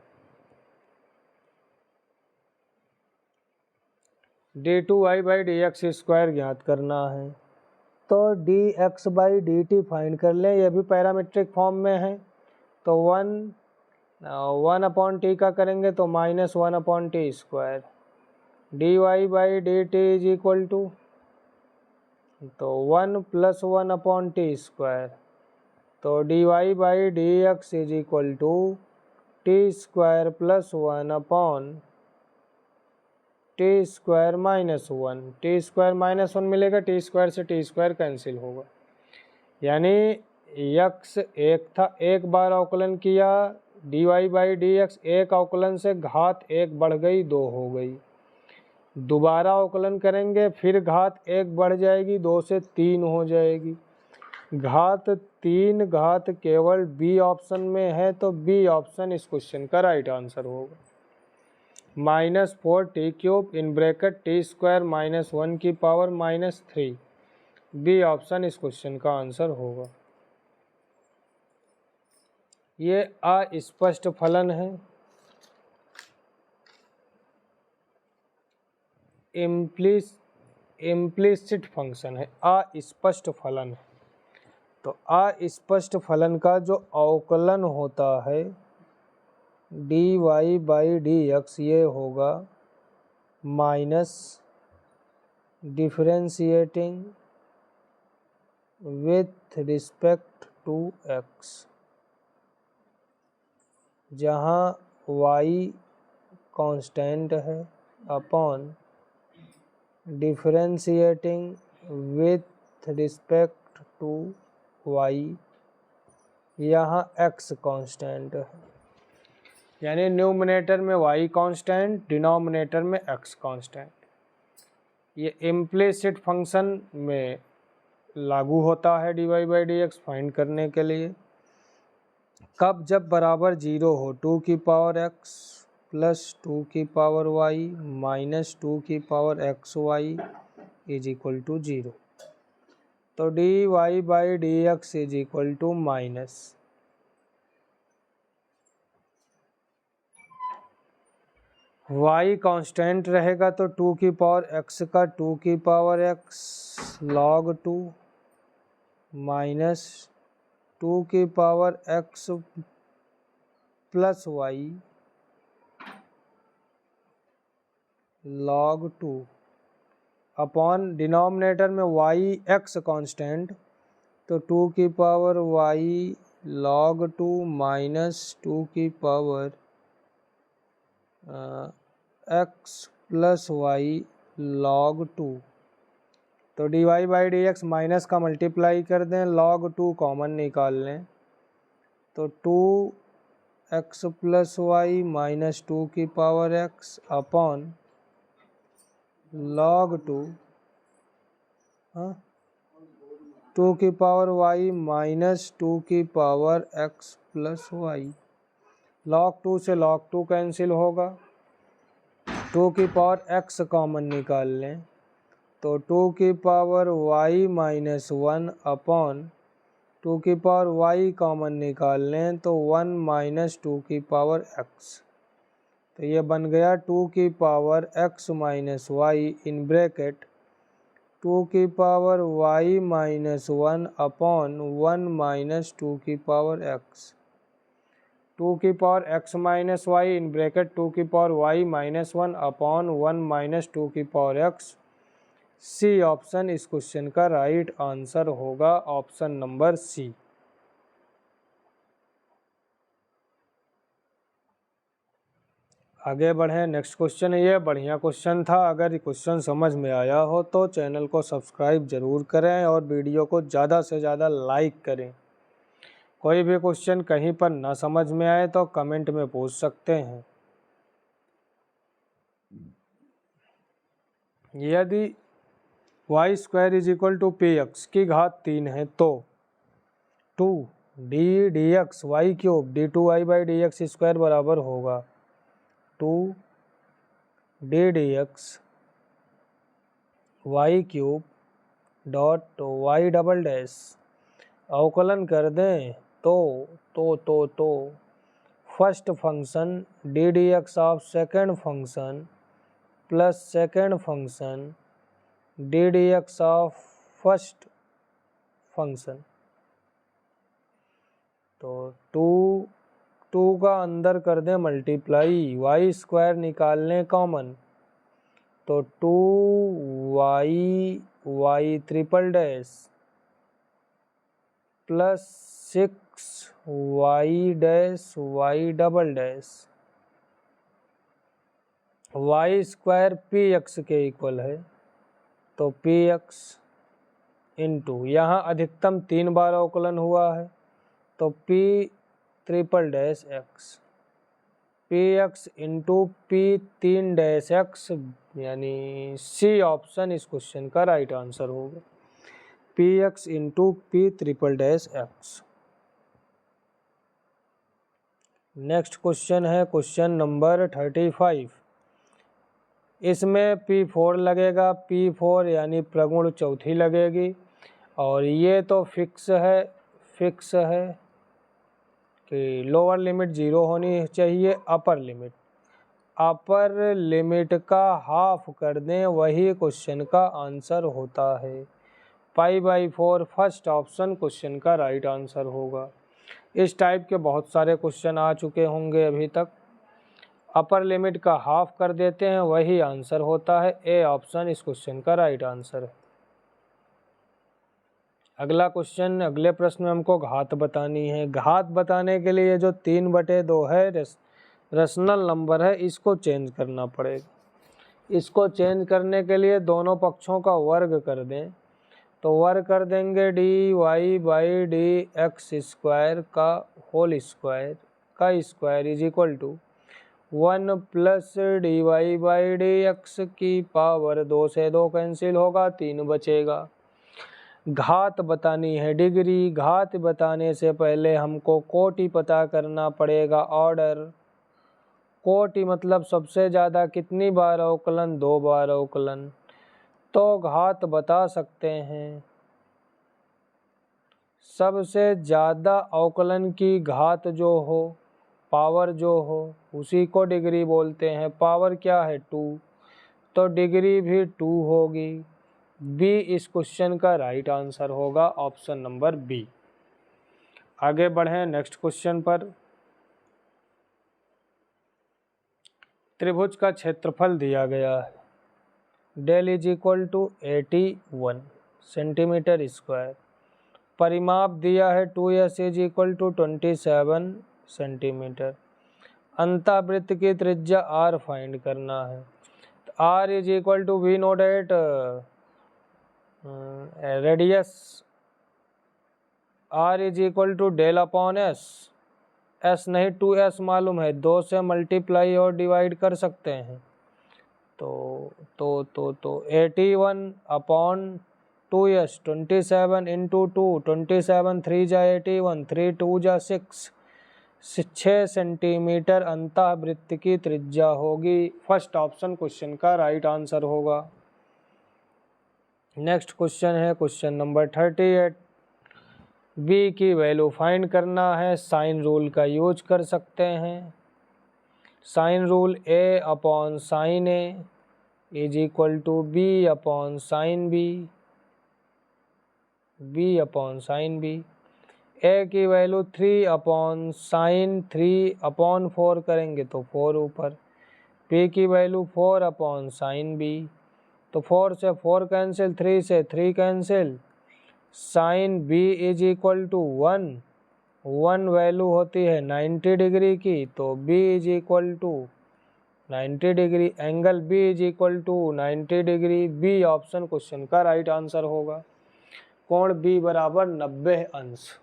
d2y/dx स्क्वायर ज्ञात करना है, तो dx/dt फाइंड कर लें, यह भी पैरामीट्रिक फॉर्म में है। तो 1/t का करेंगे तो -1/t²। dy/dt is equal to, तो 1 + 1/t²। तो dy/dx is equal to t² + 1/t² - 1। t² - 1 मिलेगा, t² से t² कैंसिल होगा। यानी यक्स एक था, एक बार अवकलन किया, dy/dx एक अवकलन से घात 1 बढ़ गई, 2 हो गई। दोबारा अवकलन करेंगे, फिर घात 1 बढ़ जाएगी, 2 से 3 हो जाएगी। घात 3 घात केवल बी ऑप्शन में है, तो बी ऑप्शन इस क्वेश्चन का राइट आंसर होगा। -4t³ इन ब्रैकेट t² - 1 की पावर -3, बी ऑप्शन इस क्वेश्चन का आंसर होगा। ये अस्पष्ट फलन है। इम्प्लिसिट फंक्शन है, अस्पष्ट फलन है। तो अस्पष्ट फलन का जो अवकलन होता है dy/dx, ये होगा minus differentiating with respect to x, जहाँ y कांस्टेंट है, upon differentiating with respect to y, यहाँ x कांस्टेंट है। यानी न्यूमरेटर में y कांस्टेंट, डिनोमिनेटर में x कांस्टेंट। ये इम्प्लिसिट फंक्शन में लागू होता है dy/dx फाइंड करने के लिए। कब? जब बराबर 0 हो। 2x + 2y - 2xy is equal to 0। तो dy/dx is equal to minus y constant रहेगा, तो 2x का 2x log 2 माइनस 2x + y log 2 अपॉन डिनोमिनेटर में y x कांस्टेंट, तो 2y log 2 माइनस 2x + y log 2। तो dy/dx माइनस का मल्टीप्लाई कर दें, log 2 कॉमन निकाल लें, तो 2x + y - 2x upon log 2 2y - 2x + y। log 2 से log 2 कैंसिल होगा, 2x कॉमन निकाल लें, तो 2y - 1 अपॉन 2y कॉमन निकाल लें, तो 1 - 2x। तो ये बन गया 2x - y in bracket 2y - 1 अपॉन 1 - 2x। 2x - y in bracket 2y - 1 अपॉन 1 - 2x। सी ऑप्शन इस क्वेश्चन का राइट आंसर होगा, ऑप्शन नंबर सी। आगे बढ़ें, नेक्स्ट क्वेश्चन है। ये बढ़िया क्वेश्चन था। अगर क्वेश्चन समझ में आया हो तो चैनल को सब्सक्राइब जरूर करें और वीडियो को ज़्यादा से ज़्यादा लाइक करें। कोई भी क्वेश्चन कहीं पर ना समझ में आए तो कमेंट में पूछ सकते हैं। यदि y² = px की घात 3 है, तो 2d dx y³ d2y/dx² बराबर होगा 2d dx y³ dot y'। अवकलन कर दें तो first function d dx of second function plus second function d dx of first function. तो 2 का अंदर कर दें मल्टीप्लाई, वाई स्क्वायर निकाल लें कॉमन, तो 2y triple dash plus 6y dash y double dash, y square p x के equal है, तो पी एक्स इंटू यहाँ अधिकतम 3 बार अवकलन हुआ है, तो P triple dash x, P x into P 3 dash x, यानी सी ऑप्शन इस क्वेश्चन का राइट आंसर होगा, P x into P triple dash x. Next question है क्वेश्चन नंबर 35। इसमें P4 लगेगा, P4 यानी प्रगुण चौथी लगेगी, और ये तो फिक्स है कि लोअर लिमिट 0 होनी चाहिए, अपर लिमिट का हाफ कर दें, वही क्वेश्चन का आंसर होता है। π/4 फर्स्ट ऑप्शन क्वेश्चन का राइट आंसर होगा। इस टाइप के बहुत सारे क्वेश्चन आ चुके होंगे अभी तक। अपर लिमिट का हाफ कर देते हैं, वही आंसर होता है, ए ऑप्शन इस क्वेश्चन का राइट आंसर है। अगला क्वेश्चन, अगले प्रश्न में हमको घात बतानी है। घात बताने के लिए जो 3/2 है रेशनल नंबर है, इसको चेंज करना पड़ेगा। इसको चेंज करने के लिए दोनों पक्षों का वर्ग कर दें, तो वर्ग कर देंगे dy/dx² का होल स्क्वायर का square is equal to 1 plus dy/dx की पावर 2 से 2 कैंसिल होगा, 3 बचेगा। घात बतानी है डिग्री, घात बताने से पहले हमको कोटि पता करना पड़ेगा, ऑर्डर। कोटि मतलब सबसे ज़्यादा कितनी बार अवकलन, 2 बार अवकलन, तो घात बता सकते हैं। सबसे ज़्यादा अवकलन की घात जो हो, पावर जो हो, उसी को डिग्री बोलते हैं। पावर क्या है, 2, तो डिग्री भी 2 होगी। बी इस क्वेश्चन का राइट आंसर होगा, ऑप्शन नंबर बी। आगे बढ़ें नेक्स्ट क्वेश्चन पर। त्रिभुज का क्षेत्रफल दिया गया है, del is equal to 81 centimetre square. परिमाप दिया है 2s is equal to 27 centimetre. अंतःवृत्त की त्रिज्या r फाइंड करना है, तो r is equal to we know that radius, r is equal to del upon s नहीं 2s मालूम है, 2 से मल्टीप्लाई और डिवाइड कर सकते हैं, तो 81 अपॉन 2s, 27 इंटू 2, 27 3 जा 81, 3 2 जा 6 सेंटीमीटर अंतःवृत्त की त्रिज्या होगी। फर्स्ट ऑप्शन क्वेश्चन का राइट आंसर होगा। नेक्स्ट क्वेश्चन है क्वेश्चन नंबर 38। बी की वैल्यू फाइंड करना है, साइन रूल का यूज कर सकते हैं। Sine rule a upon sine a is equal to b upon sine b, b upon sine b। a की वैल्यू 3 अपॉन साइन 3 अपॉन 4 करेंगे तो 4 ऊपर। p की वैल्यू 4 अपॉन साइन b, तो 4 से 4 कैंसिल, 3 से 3 cancel. Sine b is equal to 1 value होती है 90 डिग्री की, तो b is equal to 90 degree, angle b is equal to 90 degree. B option question का राइट आंसर होगा। कोण b बराबर 90 अंश।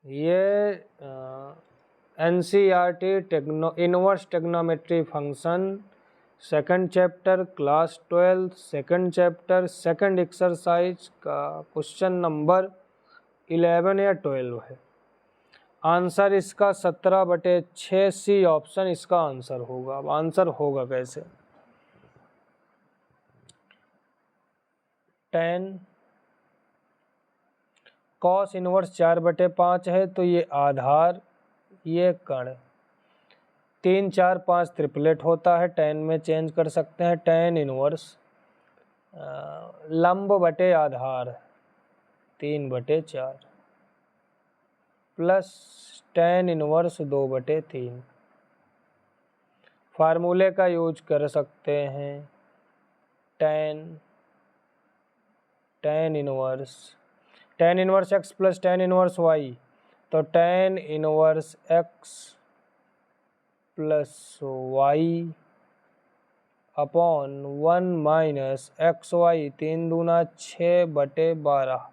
ये NCERT inverse trigonometry function second chapter class 12 second chapter second exercise का क्वेश्चन नंबर 11 या 12 है। आंसर इसका 17/6 सी ऑप्शन इसका आंसर होगा। अब आंसर होगा कैसे, tan cos इनवर्स 4/5 है, तो ये आधार, ये कण, 3 4 5 ट्रिपलेट होता है, tan में चेंज कर सकते हैं। tan इनवर्स लंब बटे आधार, 3/4 प्लस tan इनवर्स 2/3। फार्मूले का यूज कर सकते हैं, tan inverse x plus tan inverse y, तो tan inverse x plus y upon 1 minus XY 3 दूना 6/12।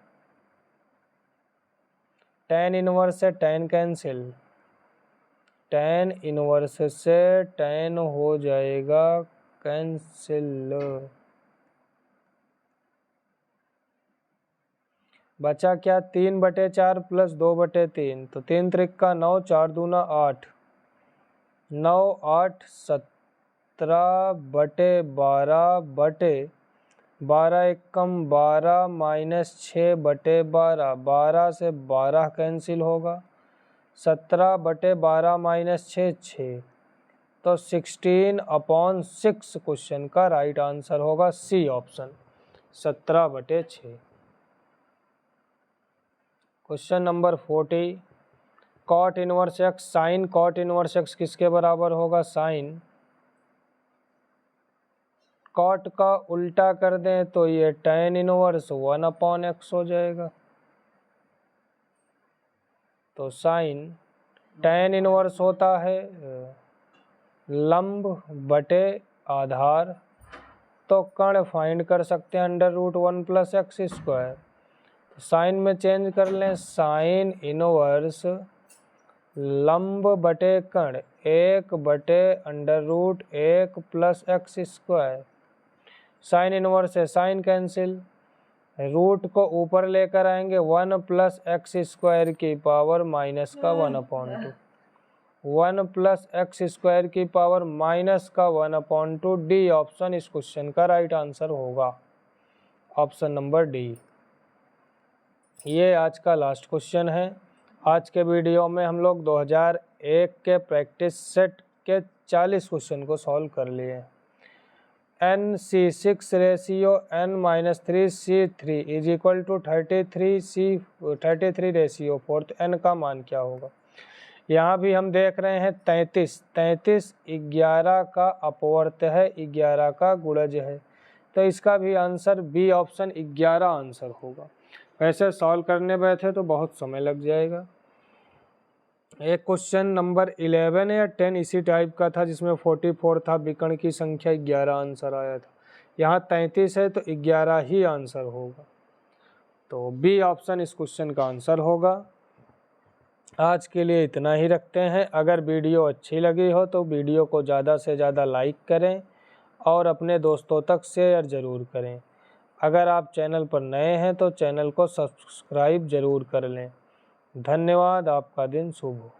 tan इनवर्स से tan कैंसिल, tan इनवर्स से tan हो जाएगा कैंसिल। बचा क्या, 3/4 प्लस 2/3, तो 3 त्रिका 9, 4 दूना 8, 9 8 17/12 एकम 12 माइनस 6/12, 12 से 12 कैंसिल होगा, 17/12 माइनस 6, तो 16/6 क्वेश्चन का राइट आंसर होगा C option, 17/6। Question number 40, cot inverse x sine cot inverse x किसके बराबर होगा, साइन। कॉट का उल्टा कर दें तो ये tan इनवर्स 1/x हो जाएगा, तो साइन tan इनवर्स होता है लंब बटे आधार, तो कर्ण फाइंड कर सकते हैं √1 + x²। साइन में चेंज कर लें, साइन इनवर्स लंब बटे कर्ण 1/√1 + x²। साइन इनवर्स है, साइन कैंसिल, रूट को ऊपर लेकर आएंगे, 1 + x² की पावर माइनस का 1/2, 1 + x² की पावर माइनस का 1/2। डी ऑप्शन इस क्वेश्चन का राइट आंसर होगा, ऑप्शन नंबर डी। ये आज का लास्ट क्वेश्चन है। आज के वीडियो में हम लोग 2001 के प्रैक्टिस सेट के 40 क्वेश्चन को सॉल्व कर लिए। NC6 ratio n-3C3 is equal to 33 ratio 4, तो n का मान क्या होगा। यहाँ भी हम देख रहे हैं 33 11 का अपवर्त है, 11 का गुणज है, तो इसका भी आंसर बी ऑप्शन 11 आंसर होगा। वैसे सॉल्व करने बैठे तो बहुत समय लग जाएगा। एक क्वेश्चन नंबर 11 या 10 इसी टाइप का था जिसमें 44 था, विकर्ण की संख्या 11 आंसर आया था। यहाँ 33 है तो 11 ही आंसर होगा, तो बी ऑप्शन इस क्वेश्चन का आंसर होगा। आज के लिए इतना ही रखते हैं। अगर वीडियो अच्छी लगी हो तो वीडियो को ज़्यादा से ज़्यादा लाइक करें और अपने दोस्तों तक शेयर ज़रूर करें। अगर आप चैनल पर नए हैं तो चैनल को सब्सक्राइब ज़रूर कर लें। धन्यवाद, आपका दिन शुभ हो।